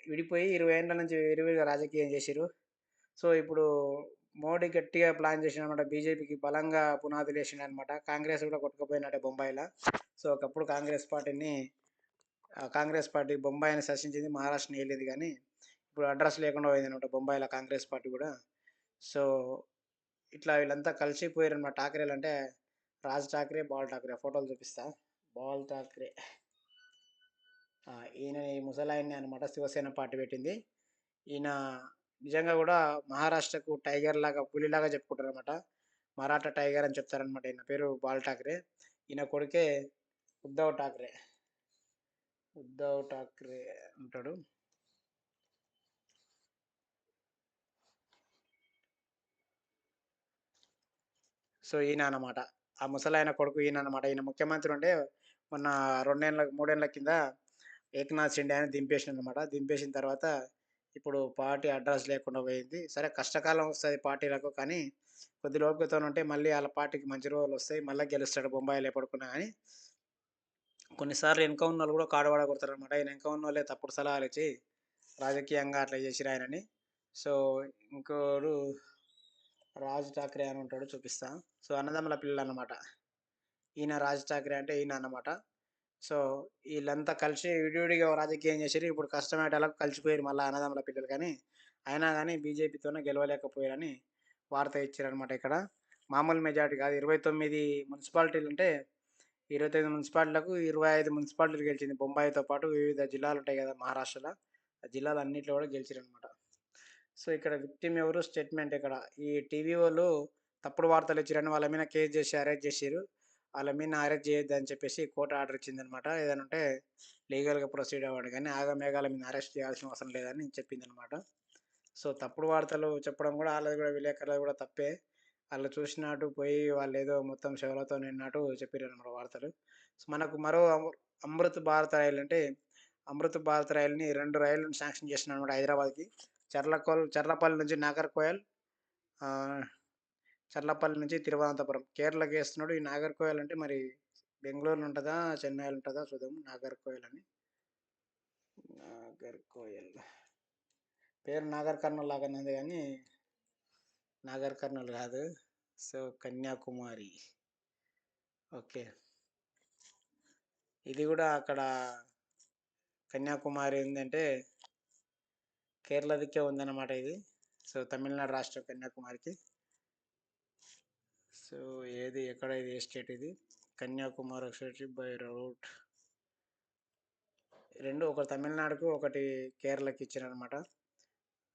Speaker 1: విడిపోయి 20 ఏండ్ల నుంచి విరివిగా రాజకీయం జేసిర్రు. సో, ఇప్పుడు మోడీ గట్టిగా ప్లాన్ చేసిండనమాట. బీజేపీకి బలంగా పునాదులేసిండనమాట. కాంగ్రెస్ గూడా కొట్టుకుపోయిందట బొంబాయిల. సో, ఒకప్పుడు కాంగ్రెస్ పార్టీ బొంబాయిని శాసించింది. మహారాష్ట్రని ఏలింది గానీ, ఇప్పుడు అడ్రస్ లేకుండా పోయిందనమాట బొంబాయిల కాంగ్రెస్ పార్టీ గూడా. సో, ఇట్లా వీళ్ళంతా కలిసిపోయారనమాట. ఠాక్రేలంటే రాజ్ ఠాక్రే, బాల్ ఠాక్రే ఫోటోలు చూపిస్తా. బాల్ ఠాక్రే. ఈయన ఈ ముసలాయన్నే అనమాట శివసేన పార్టీ పెట్టింది. ఈయన నిజంగా గూడా మహారాష్ట్రకు టైగర్‌లాగా, పులిలాగా చెప్పుకుంటారనమాట. మరాఠా టైగర్ అని చెప్తారనమాట. ఈయన పేరు బాల్ ఠాక్రే. ఈయన కొడుకే ఉద్ధవ్ ఠాక్రే. ఉద్ధవ్ ఠాక్రే ఉంటాడు. సో, ఈయన అన్నమాట. ఆ ముసలాయన కొడుకు ఈయనన్నమాట. ఈయన ముఖ్యమంత్రి ఉండే మొన్న 3 ఏళ్ల కింద ఏకనాథ్ షిండేని దింపేసిండనమాట. దింపేసిన తర్వాత ఇప్పుడు పార్టీ అడ్రస్ లేకుండా పోయింది. సరే కష్టకాలం వస్తది పార్టీలకు. కానీ కొద్దిగా ఓపికతోనుంటే మళ్ళీ ఆళ్ళ పార్టీకి మంచి రోజులొస్తాయి. మళ్ళా గెలుస్తాడు బొంబాయిలో ఎప్పటికున్నా గాని. కొన్నిసార్లు ఎనక ఉన్నోళ్ళు గూడా కాడువాడ కొడతారనమాట. ఈయన ఎనక ఉన్నోళ్ళే తప్పుడు సలహాలిచ్చి రాజకీయంగా అట్లా చేసిర్రాయనని. సో, ఇంకోడు రాజ్ ఠాక్రే అని ఉంటాడు చూపిస్తా. సో, అన్నదమ్ముల పిల్లలనమాట. ఈయన రాజ్ ఠాక్రే అంటే ఈయన అన్నమాట. సో, ఈళ్ళంతా కలిసి విడివిడిగా రాజకీయం చేసిర్రు. ఇప్పుడు కష్టమయ్యేటాళ్ళకు కలిసిపోయిర్రు మళ్ళా అన్నదమ్ముల పిల్లలు గానీ, అయినా గానీ బీజేపీతోనే గెలవలేకపోయారని వార్త ఇచ్చిరనమాట ఇక్కడ. మామూలు మెజారిటీ కాదు. 29 మున్సిపాలిటీలుంటే 29 మున్సిపాలిటీలకు 25 మున్సిపాలిటీలు గెలిచింది. బొంబాయితో పాటు వివిధ జిల్లాలుంటాయి గదా! మహారాష్ట్రల. ఆ జిల్లాలన్నిట్లో గూడా గెలిచిరనమాట. సో, ఇక్కడ విక్టిమ్ ఎవరు? స్టేట్‌మెంట్ ఇక్కడ. ఈ టీవీ వోళ్ళు తప్పుడు వార్తలు ఇచ్చిరని వాళ్ళ మీద కేస్ జేసి అరెస్ట్ జేసిర్రు. ఆళ్ళ మీదన అరెస్ట్ చేయొద్దని చెప్పేసి కోర్ట్ ఆర్డర్ ఇచ్చిందనమాట. ఏదైనా ఉంటే లీగల్‌గా ప్రొసీడ్ అవ్వండి గానీ, ఆగమేఘాల మీద అరెస్ట్ చేయాల్సిన అవసరం లేదని చెప్పిందనమాట. సో, తప్పుడు వార్తలు చెప్పడం గూడా ఆళ్ళది గూడా విలేకరులది గూడా తప్పే. ఆళ్ళు చూసినట్టు పోయి వాళ్ళేదో మొత్తం చెవులతో విన్నట్టు చెప్పిర్రనమాట వార్తలు. సో, మనకు మరో అమృత్ భారత్ రైలు అంటే, అమృత్ భారత్ రైలుని 2 రైళ్ళను శాంక్షన్ చేసిండనమాట హైదరాబాద్‌కి. చర్లపల్లి నుంచి నాగర్‌కోయల్, ఆహ్, చర్లపల్లి నుంచి తిరువనంతపురం. కేరళకి ఏస్తున్నాడు. ఈ నాగర్‌కోయల్ అంటే మరి బెంగుళూరులో ఉంటదా? చెన్నైలో ఉంటదా? చూద్దాం నాగర్‌కోయల్ అని. నాగర్‌కోయల్. పేరు నాగర్ కర్నూల్ లాగానే ఉంది గానీ, నాగర్ కర్నూల్ గాదు. సో, కన్యాకుమారి. ఓకే. ఇది గూడా అక్కడ కన్యాకుమారి ఉందంటే, కేరళ దిక్కే ఉందన్నమాట ఇది. సో, తమిళనాడు రాష్ట్రం కన్యాకుమారికి. సో, ఎక్కడ ఇది ఏ స్టేట్ ఇది? కన్యాకుమారి వచ్చేసి బై రూట్ 2 ఒకటి తమిళనాడుకు, ఒకటి కేరళకి ఇచ్చిరనమాట.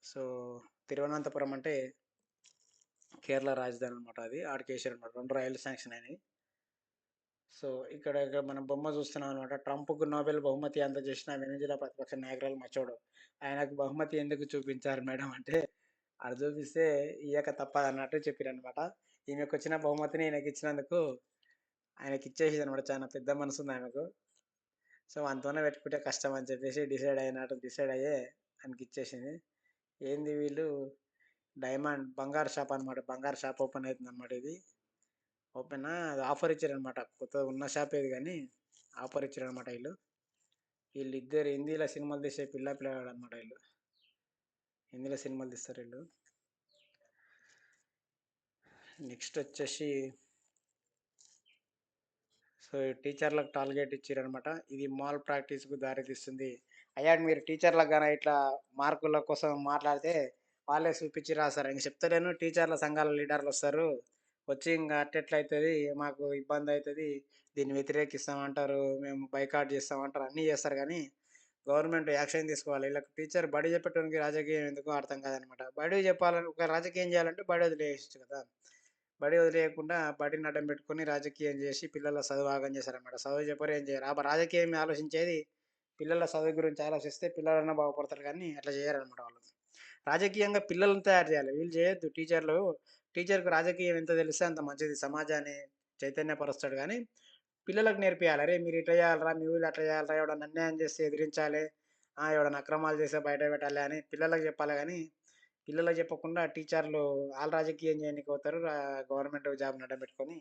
Speaker 1: సో, తిరువనంతపురం అంటే కేరళ రాజధాని అనమాట అది. ఆడికేసిరనమాట. 2 రైళ్లు శాంక్షన్ అయినాయి. సో, ఇక్కడ మనం బొమ్మ చూస్తున్నాం అనమాట. ట్రంప్‌కు నోబెల్ బహుమతి అందజేసిన వెనిజులా ప్రతిపక్ష నాయకురాలు మచోడో. ఆయనకు బహుమతి ఎందుకు చూపించారు మేడం అంటే, ఆడ చూపిస్తే ఇయ్యక తప్పదన్నట్టు చెప్పిరనమాట. ఈమెకొచ్చిన బహుమతిని ఈయనకిచ్చినందుకు ఆయనకిచ్చేసిందనమాట. చానా పెద్ద మనసుందామెకు. సో, మనతోనే పెట్టుకుంటే కష్టం అని చెప్పేసి డిసైడ్ అయ్యే ఆయనకిచ్చేసింది. ఏంది వీళ్ళు బంగారు షాప్ అనమాట. బంగారు షాప్ ఓపెన్ అయితుందనమాట ఇది. అది ఆఫర్ ఇచ్చారనమాట. కొత్తగా ఉన్న షాపే ఇది గానీ, ఆఫర్ ఇచ్చారనమాట ఈళ్ళు. ఈళ్ళిద్దరు హిందీలో సినిమాలు తీసే పిల్లాడనమాట ఈళ్ళు. హిందీలో సినిమాలు తీస్తారీళ్ళు. నెక్స్టొచ్చేసి సో, టీచర్లకు టార్గెట్ ఇచ్చిరనమాట. ఇది మాల్ ప్రాక్టీస్‌కు దారితీస్తుంది. అయ్యా! మీరు టీచర్లకు గాన ఇట్లా మార్కుల కోసం మాట్లాడితే వాళ్ళే చూపిచ్చి రాస్తారు. ఇంక చెప్తలేను టీచర్ల సంఘాల లీడర్‌లొస్తారు. వచ్చి ఇంగ అట్టెట్లయితది, మాకు ఇబ్బందయితది, దీన్ని వ్యతిరేకిస్తామంటారు, మేము బైకాట్ చేస్తామంటారు, అన్నీ చేస్తారు గానీ, గవర్నమెంట్ యాక్షన్ తీసుకోవాలి. ఈళ్ళకి బడి చెప్పేటోనికి రాజకీయం ఎందుకో అర్థం కాదనమాట. ఒక రాజకీయం చేయాలంటే బడి వదిలేయొచ్చు కదా! బడి వదిలేయకుండా బడిని అడ్డం పెట్టుకొని రాజకీయం చేసి పిల్లల చదువు ఆగం చేశారనమాట. చదువు చెప్పరు, ఏం చేయరు. రాజకీయం ఆలోచించేది పిల్లల చదువు గురించి ఆలోచిస్తే పిల్లలన్నా బాగుపడతారు కానీ అట్లా చేయరనమాట వాళ్ళు. రాజకీయంగా పిల్లల్ని తయారు చేయాలి. వీళ్ళు చేయొద్దు టీచర్లు. టీచర్‌కి రాజకీయం ఎంత తెలిస్తే అంత మంచిది. సమాజాన్ని చైతన్యపరుస్తాడు గానీ, పిల్లలకు నేర్పియాలి. "అరేయ్! మీరు ఇట్లా చేయాలిరా, మీ ఊళ్ళో అట్లా చేయాలిరా, ఎవడన్నా అన్యాయం చేస్తే ఎదిరించాలే, ఎవడన్నా అక్రమాలు చేస్తే బయట పెట్టాలి" అని పిల్లలకు చెప్పాలి గానీ, పిల్లలకు చెప్పకుండా టీచర్లు ఆళ్ళు రాజకీయం చేయనీకి పోతారు. గవర్నమెంట్ జాబ్‌ని అడ్డం పెట్టుకొని,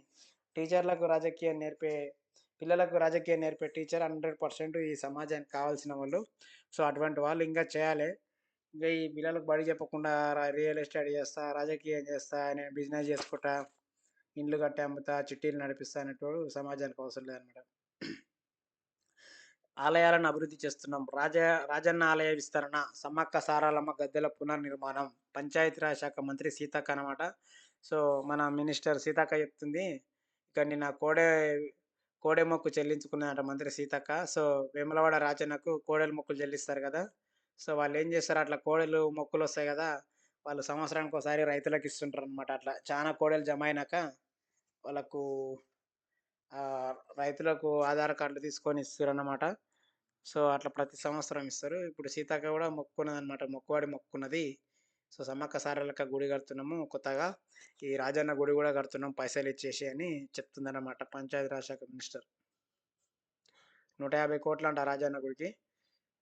Speaker 1: టీచర్లకు రాజకీయం నేర్పే పిల్లలకు రాజకీయం నేర్పే టీచర్ 100% ఈ సమాజానికి కావాల్సిన వాళ్ళు. సో, అటువంటి వాళ్ళు ఇంకా చేయాలె. ఇంక ఈ పిల్లలకు బడి చెప్పకుండా రియల్ ఎస్టేట్ చేస్తా, రాజకీయం చేస్తా, నేను బిజినెస్ చేసుకుంటా, ఇండ్లు కట్టి అమ్ముతా, చిట్టీలు నడిపిస్తా అనేటోడు సమాజానికి అవసరం లేదనమాట. ఆలయాలను అభివృద్ధి చేస్తున్నాం. రాజన్న ఆలయ విస్తరణ, సమ్మక్క సారాలమ్మ గద్దెల పునర్నిర్మాణం. పంచాయతీరాజ్ శాఖ మంత్రి సీతక్క అనమాట. సో, మన మినిస్టర్ సీతక్క చెప్తుంది. ఇక నిన్న కోడె మొక్కు చెల్లించుకున్నదట మంత్రి సీతక్క. సో, వేములవాడ రాజన్నకు కోడెల మొక్కులు చెల్లిస్తారు గదా! సో, వాళ్ళేం చేస్తారు అట్లా కోడెలు మొక్కులొస్తాయి గదా! వాళ్ళు సంవత్సరానికోసారి రైతులకు ఇస్తుంటారనమాట అట్లా. చానా కోడెలు జమ అయినాక వాళ్ళకు రైతులకు ఆధార్ కార్డులు తీసుకొని ఇస్తురన్నమాట. సో, అట్లా ప్రతి సంవత్సరం ఇస్తారు. ఇప్పుడు సీతక్క గూడా మొక్కుకున్నదనమాట. మొక్కుకున్నది. సో, సమ్మక్క సారలక్క గుడి కడుతున్నాము కొత్తగా. ఈ రాజన్న గుడి గూడా కడుతున్నాం పైసలిచ్చేసి అని చెప్తుందన్నమాట పంచాయతీరాజ్ శాఖ మినిస్టర్. 150,00,00,000 రాజన్న గుడికి.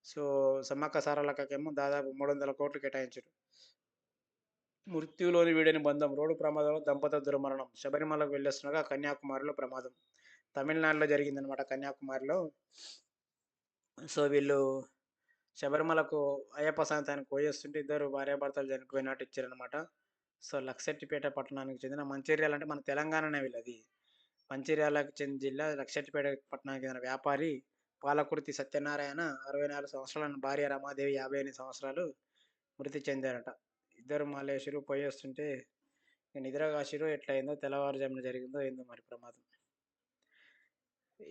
Speaker 1: సో, సమ్మక్క సారలక్కకేమో దాదాపు 300,00,00,000 కేటాయించారు. మృత్యువులోని వీడని బంధం. రోడ్డు ప్రమాదంలో దంపతుల దుర్మరణం. శబరిమలకు వెళ్ళొస్తుండగా కన్యాకుమారిలో ప్రమాదం. తమిళనాడులో జరిగిందనమాట కన్యాకుమారిలో. సో, వీళ్ళు శబరిమలకు అయ్యప్ప స్వామి పోయొస్తుంటే ఇద్దరు భార్యాభర్తలు చనిపోయినట్టు ఇచ్చారనమాట. సో, లక్షెట్టిపేట పట్టణానికి చెందిన మంచిర్యాల అంటే మన తెలంగాణనే వీళ్ళది. మంచిర్యాలకు చెందిన జిల్లా లక్షెట్టిపేట పట్టణానికి చెందిన వ్యాపారి పాలకుర్తి సత్యనారాయణ 64 సంవత్సరాలు, భార్య రమాదేవి 58 సంవత్సరాలు మృతి చెందారట. ఇద్దరు మలేషియరు పోయొస్తుంటే నిద్ర కాసిర్రో ఎట్లయిందో తెల్లవారుజామున జరిగిందో ఏందో మరి ప్రమాదం.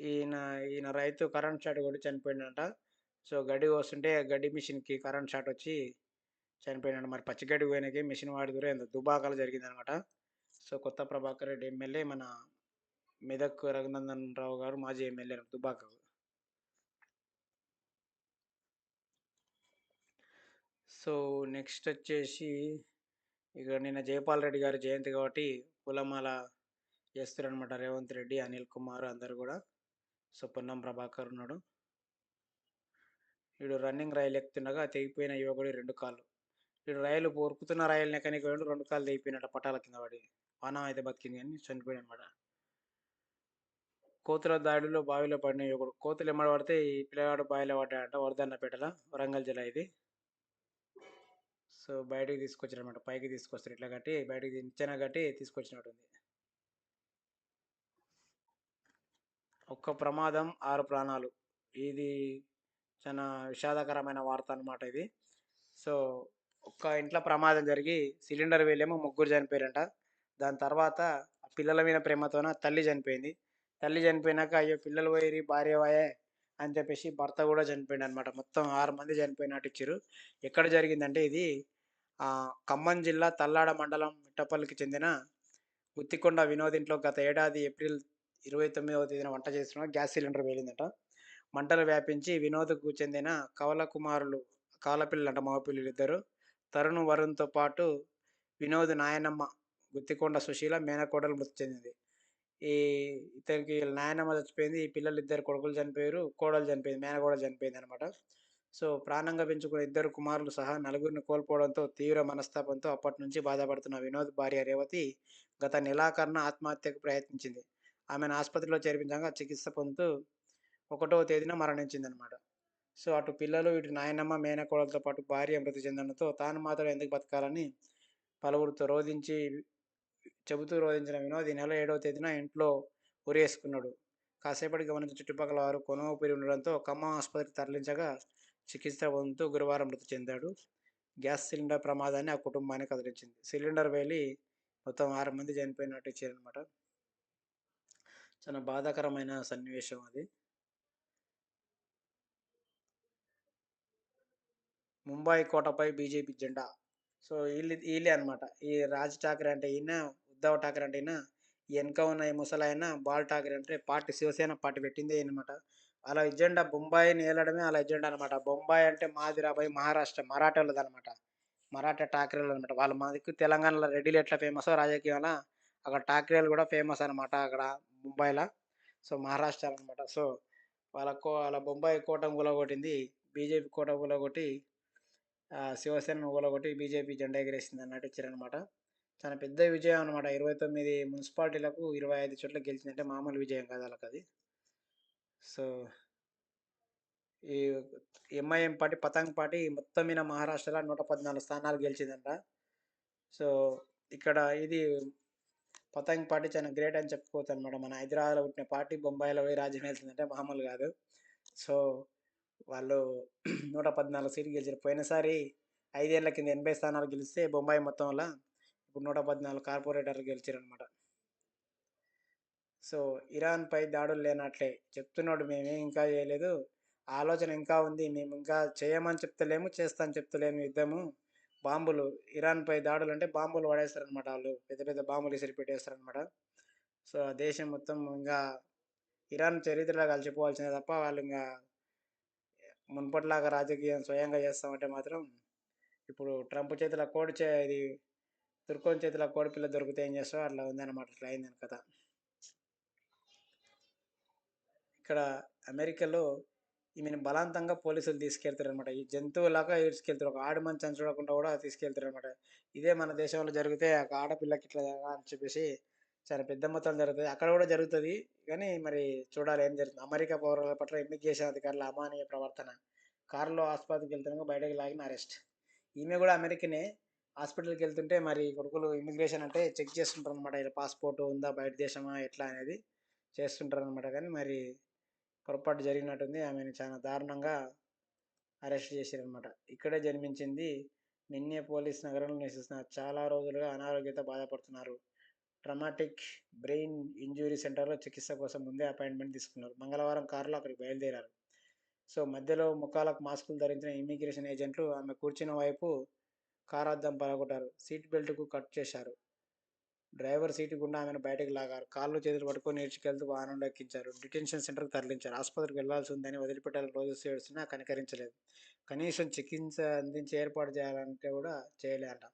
Speaker 1: ఈయన ఈయన రైతు కరెంట్ షాక్ కొట్టి చనిపోయిండంట. సో, గడ్డి కోస్తుంటే గడ్డి మిషన్‌కి కరెంట్ షాట్ వచ్చి చనిపోయినాడు. మరి పచ్చి గడ్డి కోయనీకి మిషన్ వాడిదురో ఏందో దుబాకలో జరిగిందనమాట. సో, కొత్త ప్రభాకర్ రెడ్డి ఎమ్మెల్యే మన మెదక్ రఘునందన్ రావు గారు మాజీ ఎమ్మెల్యే దుబాకకు. సో, నెక్స్ట్ వచ్చేసి ఇక నిన్న జైపాల్ రెడ్డి గారి జయంతి కాబట్టి పూలమాల ఏస్తురనమాట రేవంత్ రెడ్డి, అనిల్ కుమార్ అందరూ గూడా. సో, పొన్నం ప్రభాకర్ ఉన్నాడు. ఈడు రన్నింగ్ రైలు ఎక్కుతుండగా తెగిపోయిన యువకుడి 2 కాళ్ళు. ఈడు ఉరుకుతున్న రైలు ఎక్కనీకి పోయిండు. 2 కాళ్ళు తెగిపోయినట పట్టాల కింద పడి. పానం అయితే బతికింది గానీ చనిపోయాడనమాట. కోతుల దాడిలో బావిలో పడిన యువకుడు. కోతులు ఎమ్మట పడితే ఈ పిల్లగాడు బావిలో పడ్డాడట వర్ధన్నపేటల వరంగల్ జిల్లా ఇది. సో, బయటికి తీసుకొచ్చారనమాట. పైకి తీసుకొస్తారు ఇట్లా కట్టి బయటికి నిచ్చెన కట్టి తీసుకొచ్చినట్టుంది. ఒక్క ప్రమాదం 6 ప్రాణాలు. ఇది చాలా విషాదకరమైన వార్త అనమాట ఇది. సో, ఒక్క ఇంట్లో ప్రమాదం జరిగి సిలిండర్ పేలేమో ముగ్గురు చనిపోయారంట. దాని తర్వాత పిల్లల మీద ప్రేమతోన తల్లి చనిపోయింది. తల్లి చనిపోయినాక అయ్యో! పిల్లలు పోయిరి, భార్య పాయె అని చెప్పేసి భర్త కూడా చనిపోయిండనమాట. మొత్తం 6 మంది చనిపోయినట్టు ఇచ్చిర్రు. ఎక్కడ జరిగిందంటే ఇది ఖమ్మం జిల్లా తల్లాడ మండలం మిట్టపల్లికి చెందిన గుత్తికొండ వినోద్ ఇంట్లో గత ఏడాది ఏప్రిల్ 29వ తేదీన వంట చేస్తుండగా గ్యాస్ సిలిండర్ పేలిందట. మంటలు వ్యాపించి వినోద్‌కు చెందిన కవల కుమారులు కవలపిల్లలంట మగపిల్లలిద్దరు. తరుణ్, వరుణ్‌తో పాటు వినోద్ నాయనమ్మ గుత్తికొండ సుశీల మేనకోడలు మృతి చెందింది. ఈ ఇతనికి ఈళ్ళ నాయనమ్మ చచ్చిపోయింది. ఈ పిల్లలిద్దరు కొడుకులు చనిపోయారు. కోడలు చనిపోయింది. మేనకోడలు చనిపోయిందనమాట. సో, ప్రాణంగా పెంచుకున్న ఇద్దరు కుమారులు సహా నలుగురిని కోల్పోవడంతో తీవ్ర మనస్తాపంతో అప్పటినుంచి బాధపడుతున్న వినోద్ భార్య రేవతి గత నెలాఖరున ఆత్మహత్యకు ప్రయత్నించింది. ఆమెను ఆస్పత్రిలో చేర్పించగా చికిత్స పొందుతూ 1వ తేదీన మరణించిందనమాట. సో, అటు పిల్లలు, ఇటు నాయనమ్మ, మేనకోడలతో పాటు భార్య మృతి చెందడంతో తాను మాత్రం ఎందుకు బతకాలని పలువురితో రోధించిన వినోద్ ఈ నెల 7వ తేదీన ఇంట్లో ఉరేసుకున్నాడు. కాసేపటికి గమనించిన చుట్టుపక్కల వారు కొనఊపిరి ఉండడంతో ఖమ్మం ఆసుపత్రికి తరలించగా చికిత్స పొందుతూ గురువారం మృతి చెందాడు. గ్యాస్ సిలిండర్ ప్రమాదాన్ని ఆ కుటుంబాన్ని కదిలించింది. సిలిండర్ పేలి మొత్తం 6 మంది చనిపోయినట్టు ఇచ్చారనమాట. చాలా బాధాకరమైన సన్నివేశం అది. ముంబాయి కోటపై బీజేపీ జెండా. సో, ఈళ్ళే అన్నమాట. ఈ రాజ్ ఠాకరే అంటే ఈయన, ఉద్ధవ్ ఠాకరే అంటే ఈయన, ఈ ఎనక ఉన్న ఈ ముసలాయన బాల్ ఠాకరే అంటే పార్టీ శివసేన పార్టీ పెట్టిందే ఈయనమాట. ఆళ్ళ ఎజెండా బొంబాయిని ఏలడమే ఆళ్ళ ఎజెండా అన్నమాట. బొంబాయి అంటే మాదిరా బయ్ మహారాష్ట్ర మరాఠోళ్ళదన్నమాట. మరాఠా ఠాకరేలనమాట. వాళ్ళు మా దిక్కు తెలంగాణలో రెడ్డిలు ఎట్లా ఫేమసో రాజకీయంలో అక్కడ ఠాకరేలు గూడా ఫేమస్ అనమాట అక్కడ ముంబైల. సో, మహారాష్ట్రలో అనమాట. సో, వాళ్ళ బొంబాయి కోటను కూలగొట్టింది బీజేపీ కోట కూలగొట్టి శివసేనను కూలగొట్టి బీజేపీ జెండా ఎగిరేసిందని నటించారనమాట. చాలా పెద్ద విజయం అనమాట. 29 మున్సిపాలిటీలకు 25 చోట్ల గెలిచిందంటే మామూలు విజయం కాదు ఆళ్ళకది. సో, ఈ ఎంఐఎం పార్టీ, పతంగ్ పార్టీ మొత్తం మీద మహారాష్ట్రలో 114 స్థానాలు గెలిచిందంట. సో, ఇక్కడ ఇది పతంగ్ పార్టీ చాలా గ్రేట్ అని చెప్పుకోవచ్చనమాట. మన హైదరాబాద్‌లో పుట్టిన పార్టీ బొంబాయిలో పోయి రాజ్యం ఏలుతుందంటే మామూలు గాదు. సో, వాళ్ళు 114 సీట్లు గెలిచారు. పోయినసారి 5 ఏళ్ల కింద 80 స్థానాలు గెలిస్తే బొంబాయి మొత్తంల ఇప్పుడు 114 కార్పొరేటర్లు గెలిచారనమాట. సో, ఇరాన్‌పై దాడులు లేనట్లే. చెప్తున్నాడు మేమేం ఇంకా జేయలేదు. ఆలోచన ఇంకా ఉంది. మేము ఇంకా చేయమని చెప్తలేము, చేస్తా అని చెప్తలేము యుద్ధము. బాంబులు ఇరాన్‌పై దాడులంటే బాంబులు పడేస్తారనమాట ఆళ్ళు. పెద్ద పెద్ద బాంబులు ఇసిరి పెట్టేస్తారనమాట. సో, ఆ దేశం మొత్తం ఇంగా ఇరాన్ చరిత్రలో కలిసిపోవాల్సిందే తప్ప వాళ్ళింగా మునుపటిలాగా రాజకీయం స్వయంగా చేస్తామంటే మాత్రం ఇప్పుడు ట్రంప్ చేతిలో ఇది తుర్కోని చేతిలో కోడిపిల్ల దొరికితే ఏం చేస్తారో అట్లా ఉందన్నమాట. అట్లా అయిందని కథ. ఇక్కడ అమెరికాలో ఈమెను బలవంతంగా పోలీసులు తీసుకెళ్తారనమాట. ఈ జంతువులాగా ఈడ్చుకెళ్తారు. ఒక ఆడ మంచని చూడకుండా కూడా తీసుకెళ్తారనమాట. ఇదే మన దేశంలో జరిగితే ఒక ఆడపిల్లకి ఇట్లా అని చెప్పేసి చాలా పెద్ద మొత్తంలో జరుగుతది. అక్కడ కూడా జరుగుతది. కానీ మరి చూడాలి ఏం జరుగుతుంది. అమెరికా పౌరుల పట్ల ఇమ్మిగ్రేషన్ అధికారుల అమానవీయ ప్రవర్తన. కారులో ఆసుపత్రికి వెళ్తుండగా బయటకి లాగిన అరెస్ట్. ఈమె కూడా అమెరికనే. హాస్పిటల్‌కి వెళ్తుంటే మరి కొడుకులు ఇమ్మిగ్రేషన్ అంటే చెక్ చేస్తుంటారనమాట. ఇలా పాస్‌పోర్ట్ ఉందా? బయట దేశమా? ఎట్లా అనేది చేస్తుంటారనమాట. కానీ మరి పొరపాటు జరిగినట్టుంది. ఆమెను చాలా దారుణంగా అరెస్ట్ చేసిరనమాట. ఇక్కడే జన్మించింది. మిన్నియాపోలిస్ నగరంలో నివసిస్తున్నారు. చాలా రోజులుగా అనారోగ్యంతో బాధపడుతున్నారు. ట్రామాటిక్ బ్రెయిన్ ఇంజ్యూరీ సెంటర్‌లో చికిత్స కోసం ముందే అపాయింట్‌మెంట్ తీసుకున్నారు. మంగళవారం కారులో అక్కడికి బయలుదేరారు. సో, మధ్యలో ముఖాలకు మాస్కులు ధరించిన ఇమ్మిగ్రేషన్ ఏజెంట్లు ఆమె కూర్చున్న వైపు కారద్దం పగలగొట్టారు. సీట్ బెల్ట్‌కు కట్ చేశారు. డ్రైవర్ సీటు గుండా ఆమెను బయటకు లాగారు. కాళ్ళు చేతులు పట్టుకొని ఈడ్చుకెళ్తూ వాహనంలో ఎక్కించారు. డిటెన్షన్ సెంటర్‌కి తరలించారు. ఆసుపత్రికి వెళ్లాల్సి ఉందని వదిలిపెట్టాలని రోజు ఏడ్చినా కనికరించలేదు. కనీసం చికిత్స అందించే ఏర్పాటు చేయాలంటే కూడా చేయలేదట.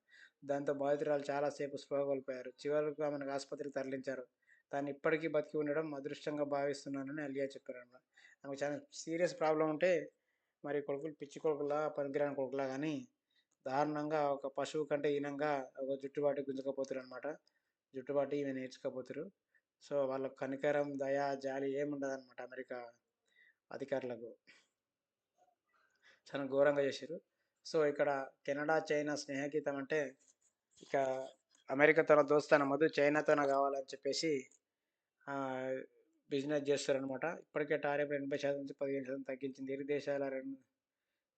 Speaker 1: దాంతో బాధితురాలు చాలా సేపు స్పృహ కోల్పోయారు. చివరకు ఆమెను ఆసుపత్రికి తరలించారు. తాను ఇప్పటికీ బతికి ఉండడం అదృష్టంగా భావిస్తున్నానని అలియా చెప్పారన్నమాట. ఆమెకు చాలా సీరియస్ ప్రాబ్లమ్ ఉంటే మరి కొడుకులు పిచ్చి కొడుకులా పనికిరాని కొడుకులా కానీ దారుణంగా ఒక పశువు కంటే హీనంగా ఒక జుట్టుబాటి గుంజుకపోతారనమాట. జుట్టుబాటి ఈమె నేర్చుకోపోతురు. సో, వాళ్ళకి కనికరం, దయ, జాలి ఏముండదనమాట అమెరికా అధికారులకు. చాలా ఘోరంగా చేసిర్రు. సో, ఇక్కడ కెనడా, చైనా స్నేహగీతం అంటే ఇక అమెరికా తన దోస్తాన మధు చైనాతోనే కావాలని చెప్పేసి ఆహ్, బిజినెస్ చేస్తారనమాట. ఇప్పటికే టారిఫ్ 80% నుంచి 15% తగ్గించింది. ఇరు దేశాల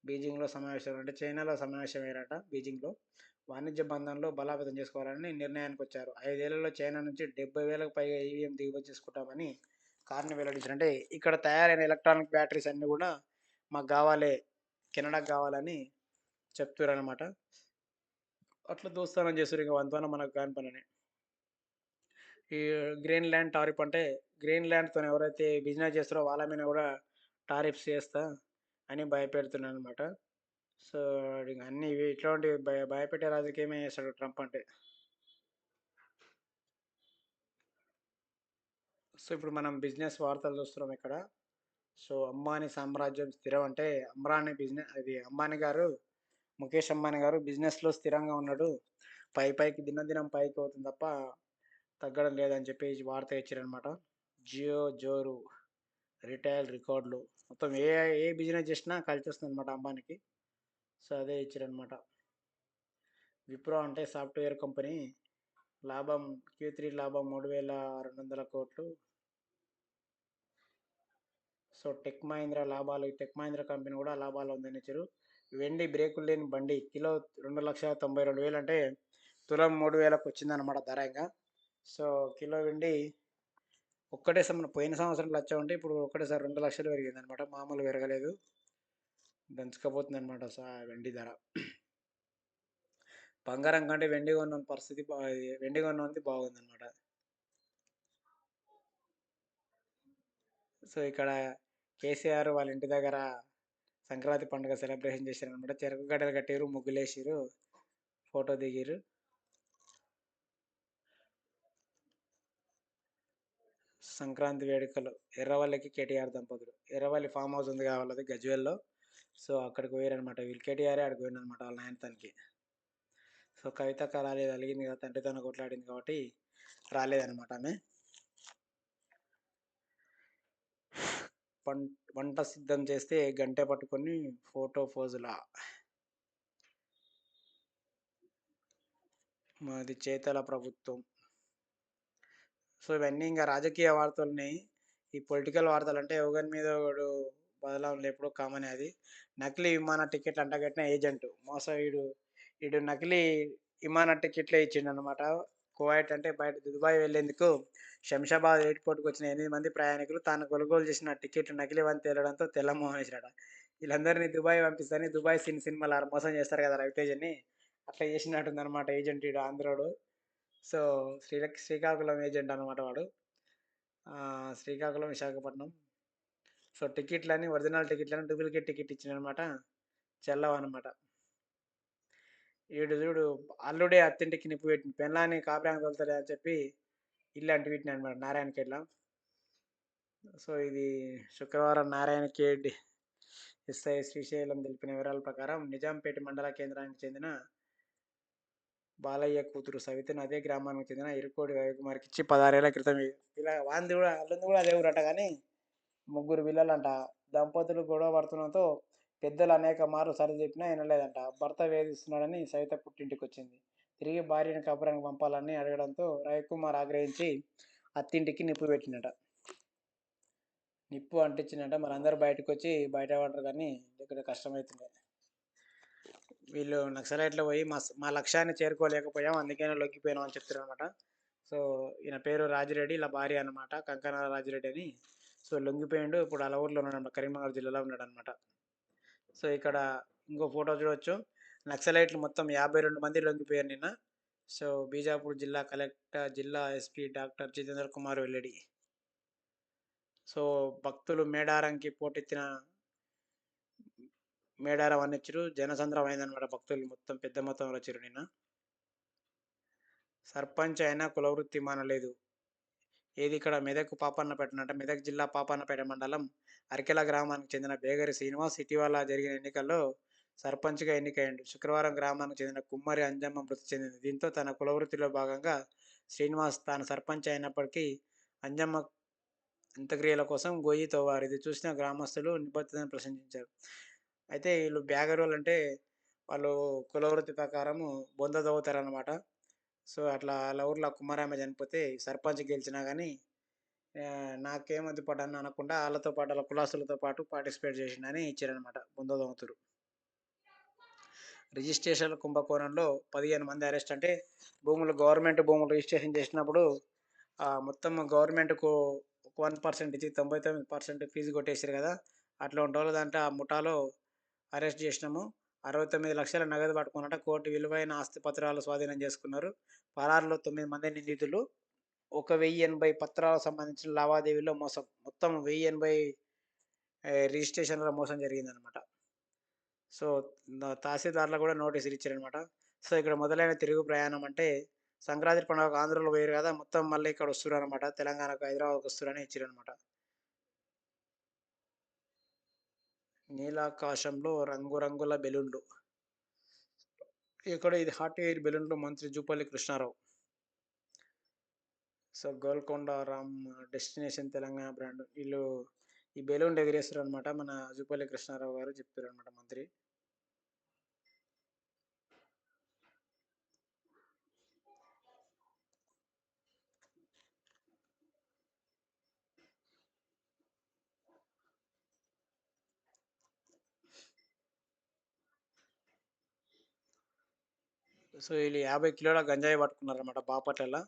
Speaker 1: బీజింగ్‌లో సమావేశం అంటే చైనాలో సమావేశమయ్యారట బీజింగ్‌లో. వాణిజ్య బంధంలో బలోపేతం చేసుకోవాలని నిర్ణయానికొచ్చారు. 5 ఏళ్లలో చైనా నుంచి 70,000కు పైగా ఈవీఎం దిగుమతి చేసుకుంటామని కారుని వెల్లడించారు. అంటే ఇక్కడ తయారైన ఎలక్ట్రానిక్ బ్యాటరీస్ అన్నీ గూడా మాకు గావాలే, కెనడాకి గావాలని చెప్తుర్రనమాట. అట్లా దోస్తానం చేసుర్రు ఇంక వాళ్ళతోన మనకు కాని పనని. ఈ గ్రీన్‌లాండ్ టారిఫ్ అంటే గ్రీన్‌లాండ్‌తోని ఎవరైతే బిజినెస్ చేస్తారో వాళ్ళ మీద గూడా టారిఫ్స్ చేస్తా అని భయపెడుతున్నారనమాట. సో, ఇంక అన్నీ ఇవి ఇట్లాంటివి భయపెట్టే రాజకీయమే చేస్తాడు ట్రంప్ అంటే. సో, ఇప్పుడు మనం బిజినెస్ వార్తలు చూస్తున్నాం ఇక్కడ. సో, అంబానీ సామ్రాజ్యం స్థిరం అంటే అంబానీ గారు, ముఖేష్ అంబానీ గారు బిజినెస్‌లో స్థిరంగా ఉన్నాడు. పైకి దినం పైకి అవుతుంది తప్ప తగ్గడం లేదని చెప్పేసి వార్త ఇచ్చారనమాట. జియో జోరు రిటైల్ రికార్డులు మొత్తం ఏ బిజినెస్ చేసినా కలిసొస్తుందనమాట అంబానీకి. సో, అదే ఇచ్చారనమాట. విప్రో అంటే సాఫ్ట్‌వేర్ కంపెనీ లాభం Q3 లాభం 3,200,00,00,000. సో, టెక్ మహీంద్రా కంపెనీ కూడా లాభాల్లో ఉందని ఇచ్చారు. వెండి బ్రేకులు లేని బండి కిలో 2,92,000 అంటే తులం 3,000కి వచ్చిందనమాట ధర ఇంగ. సో, కిలో వెండి పోయిన సంవత్సరం లచ్చ ఉంటే ఇప్పుడు ఒక్కటేసారి 2,00,000 పెరిగిందనమాట. మామూలుగా పెరగలేదు. దంచుకపోతుందనమాట వెండి ధర. బంగారం కంటే వెండి కొన్నోనిది బాగుందనమాట. సో, ఇక్కడ కేసీఆర్ వాళ్ళ ఇంటి దగ్గర సంక్రాంతి పండుగ సెలబ్రేషన్ చేశారనమాట. చెరుకు గడలు కట్టిర్రు, ముగ్గులేసిర్రు. ఫోటో దిగిర్రు. సంక్రాంతి వేడుకలు ఎర్రవల్లికి కేటీఆర్ దంపతులు. ఎర్రవల్లి ఫామ్ హౌస్ ఉంది కదా వాళ్ళది గజ్వేల్‌లో. సో, అక్కడికి పోయారనమాట. వీళ్ళు కేటీఆరే ఆడికి పోయిండనమాట వాళ్ళ నాయనతనికి. సో, కవితక్క రాలేదు. అలిగింది కదా! తండ్రితోనే కొట్లాడింది కాబట్టి రాలేదనమాట ఆమె. వం వంట సిద్ధం చేస్తే గంటె పట్టుకొని ఫోటో పోజులా. మాది చేతల ప్రభుత్వం. సో, ఇవన్నీ ఇంక రాజకీయ వార్తలున్నాయి. ఈ పొలిటికల్ వార్తలంటే ఒకని మీద ఒకడు బదలాం లేపుడు కామనే అది. నకిలీ విమాన టికెట్లు అంటగట్టిన ఏజెంట్. ఈడు నకిలీ విమాన టికెట్లే ఇచ్చిండనమాట. కువైట్ అంటే బయట దుబాయ్ వెళ్ళేందుకు శంషాబాద్ ఎయిర్‌పోర్ట్‌కొచ్చిన 8 మంది ప్రయాణికులు తాను కొనుగోలు చేసిన టికెట్లు నకిలీవని తేలడంతో తెల్లమొహమేసాడట. ఈళ్ళందరిని దుబాయ్ పంపిస్తని దుబాయ్ సినిమాల మోసం చేస్తారు కదా! రవితేజని. అట్లా చేసినట్టుందనమాట ఏజెంట్ ఈడు ఆంధ్రోడు. సో, శ్రీకాకుళం ఏజెంట్ అనమాట వాడు. శ్రీకాకుళం, విశాఖపట్నం. సో, టికెట్‌లని ఒరిజినల్ టికెట్‌లని డూప్లికేట్ టికెట్ ఇచ్చిండనమాట. చెల్లవనమాట. ఈడు జూడు అల్లుడే అత్తింటికి నిప్పు పెట్టిండు. పెళ్ళాన్ని కాపురానికి తోలుతలే అని చెప్పి ఇల్లు అంటిపెట్టిండనమాట నారాయణఖేడ్‌ల. సో, ఇది శుక్రవారం నారాయణఖేడ్ ఎస్ఐ శ్రీశైలం తెలిపిన వివరాల ప్రకారం నిజాంపేట మండల కేంద్రానికి చెందిన బాలయ్య కూతురు సవితను అదే గ్రామానికి చెందిన ఇరుకోడి రవికుమార్‌కిచ్చి 16 ఏళ్ల క్రితం ఇలా వాంది గూడా అల్లుంది గూడా అదే ఊరట గానీ ముగ్గురు పిల్లలంట. దంపతులు గొడవ పడుతుండడంతో పెద్దలు అనేక మార్లు సరిజెప్పినా ఇనలేదంట. భర్త వేధిస్తున్నాడని సవిత పుట్టింటికొచ్చింది. తిరిగి భార్యను కాపురానికి పంపాలని అడగడంతో రవికుమార్ ఆగ్రహించి అత్తింటికి నిప్పు పెట్టిండట. నిప్పు అంటించిండట. మరి అందరూ బయటకొచ్చి బయట పడ్డరు కానీ ఇక్కడ కష్టమైతుంది. వీళ్ళు నక్సలైట్లు పోయి మా లక్ష్యాన్ని చేరుకోలేకపోయాం. అందుకనే లొంగిపోయాం అని చెప్తారనమాట. సో, ఈయన పేరు రాజిరెడ్డి. ఈళ్ళ భార్య అనమాట. కంకణ రాజిరెడ్డి అని. సో, లొంగిపోయిండు. ఇప్పుడు ఆళ్ళ ఊర్లో ఉన్నాడన్నమాట. కరీంనగర్ జిల్లాలో ఉన్నాడన్నమాట. సో, ఇక్కడ ఇంకో ఫోటో చూడొచ్చు. నక్సలైట్లు మొత్తం 52 మంది లొంగిపోయారు నిన్న. సో, బీజాపూర్ జిల్లా కలెక్టర్, జిల్లా ఎస్పీ డాక్టర్ జితేంద్ర కుమార్ వెల్లడి. సో, భక్తులు మేడారంకి పోటెత్తిన మేడారం వన్నెచ్చురు. జనసంద్రం అయిందనమాట. భక్తులు మొత్తం పెద్ద మొత్తంలో వచ్చిర్రు నిన్న. సర్పంచ్ అయినా కులవృత్తి మానలేదు. ఏది ఇక్కడ మెదక్ పాపన్నపేటనంట. మెదక్ జిల్లా పాపన్నపేట మండలం అరికెల గ్రామానికి చెందిన బేగరి శ్రీనివాస్ ఇటీవల జరిగిన ఎన్నికల్లో సర్పంచ్‌గా ఎన్నికయ్యిండు. శుక్రవారం గ్రామానికి చెందిన కుమ్మరి అంజమ్మ మృతి చెందింది. దీంతో తన కులవృత్తిలో భాగంగా శ్రీనివాస్ తాను సర్పంచ్ అయినప్పటికీ అంజమ్మ అంత్యక్రియల కోసం గొయ్యి తవ్వారు. ఇది చూసిన గ్రామస్తులు నిబద్ధతను ప్రశంసించారు. అయితే ఈళ్ళు బేగరోళ్ళంటే వాళ్ళు కులవృత్తి ప్రకారము బొంద తవ్వుతారనమాట. సో, అట్లా ఆళ్ళ ఊర్లో కుమ్మరామె చనిపోతే సర్పంచ్ గెలిచినా గానీ నాకేమొద్దు పడని అనకుండా ఆళ్ళతో పాటు ఆళ్ళ కులస్తులతో పాటు పార్టిసిపేట్ చేసిండని ఇచ్చిరనమాట. బొందదోముతురు. రిజిస్ట్రేషన్‌ల కుంభకోణంలో 15 మంది అరెస్ట్. అంటే గవర్నమెంట్ భూములు రిజిస్ట్రేషన్ చేసినప్పుడు మొత్తం గవర్నమెంట్‌కు 1% ఇచ్చి 99% ఫీజు కొట్టేసిర్రు గదా! అట్లాంటోళ్ళ ఆ ముఠాలో అరెస్ట్ చేసినాము. 69,00,000 నగదు పట్టుకున్నట. కోటి విలువైన ఆస్తి పత్రాలు స్వాధీనం చేసుకున్నారు. పరారీలో 9 మంది నిందితులు. 1,080 పత్రాలకు సంబంధించిన లావాదేవీల్లో మోసం. మొత్తం 1,080 రిజిస్ట్రేషన్‌ల మోసం జరిగిందనమాట. సో, తహసీల్దార్‌లకు గూడా నోటీసులు ఇచ్చారనమాట. సో, ఇక్కడ మొదలైన తిరుగు ప్రయాణం అంటే సంక్రాంతి పండుగకు ఆంధ్రాలో పోయిర్రు గదా! మొత్తం మళ్ళీ ఇక్కడ వస్తుర్రనమాట. తెలంగాణకు హైదరాబాద్‌కి వస్తుర్రని ఇచ్చిరనమాట. నీలాకాశంలో రంగురంగుల బెలూన్లు. ఇక్కడ ఇది హాట్ ఎయిర్ బెలూన్లు మంత్రి Jupally Krishnarao. So, Golconda Ram destination Telangana brand. ఈ బెలూన్లు ఎగిరేస్తారనమాట. మన జూపల్లి కృష్ణారావు గారు చెప్పారనమాట మంత్రి. సో, ఈళ్ళు 50 కిలోల గంజాయి పట్టుకున్నారనమాట బాపట్లలో.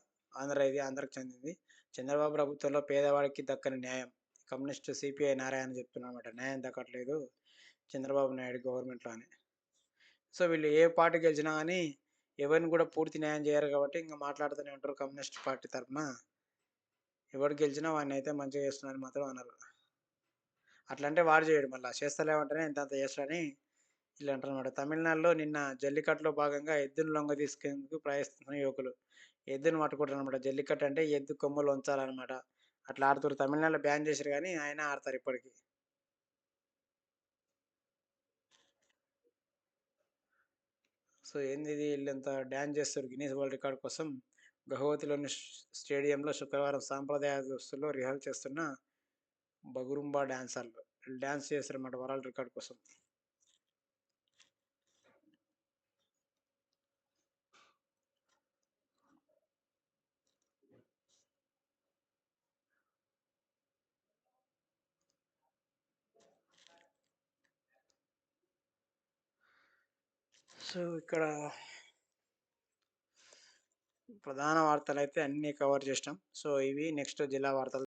Speaker 1: ఇది ఆంధ్రాకి చెందింది. చంద్రబాబు ప్రభుత్వంలో పేదవాడికి దక్కని న్యాయం. కమ్యూనిస్టు సిపిఐ నారాయణ చెప్తున్నారనమాట. న్యాయం దక్కట్లేదు చంద్రబాబు నాయుడు గవర్నమెంట్‌లో అని. సో, వీళ్ళు ఏ పార్టీ గెలిచినా గానీ ఎవరిని కూడా పూర్తి న్యాయం చేయరు కాబట్టి ఇంక మాట్లాడుతూనే ఉంటారు కమ్యూనిస్ట్ పార్టీ తరపున. ఎవడు గెలిచినా వాడినైతే మంచిగా చేస్తున్నారని మాత్రం అనరు. అట్లంటే వాడు చేయడు మళ్ళా. చేస్తలేమంటేనే ఇంతంత చేస్తాడని ఇలా అంటారనమాట. తమిళనాడులో నిన్న జల్లికట్టులో భాగంగా ఎద్దును లొంగదీసేందుకు ప్రయత్నిస్తున్న యువకులు. ఎద్దుని పట్టుకుంటారనమాట. జల్లికట్టు అంటే ఎద్దు కొమ్ములు వంచాలనమాట. అట్లా ఆడుతుర్రు. తమిళనాడులో బ్యాన్ చేసిర్రు గానీ అయినా ఆడతారు ఇప్పటికి. సో, ఏందిది ఈళ్ళింత డాన్స్ చేస్తుర్రు గిన్నిస్ వరల్డ్ రికార్డ్ కోసం. గౌహతిలోని స్టేడియంలో శుక్రవారం సాంప్రదాయ దుస్తుల్లో రిహార్సల్ చేస్తున్న బగురుంబా డాన్సర్లు. వీళ్ళు డాన్స్ చేస్తారన్నమాట వరల్డ్ రికార్డ్ కోసం. సో, ఇక్కడ ప్రధాన వార్తలైతే అన్నీ కవర్ చేసినాం. సో, ఇవి నెక్స్ట్ జిల్లా వార్తలు.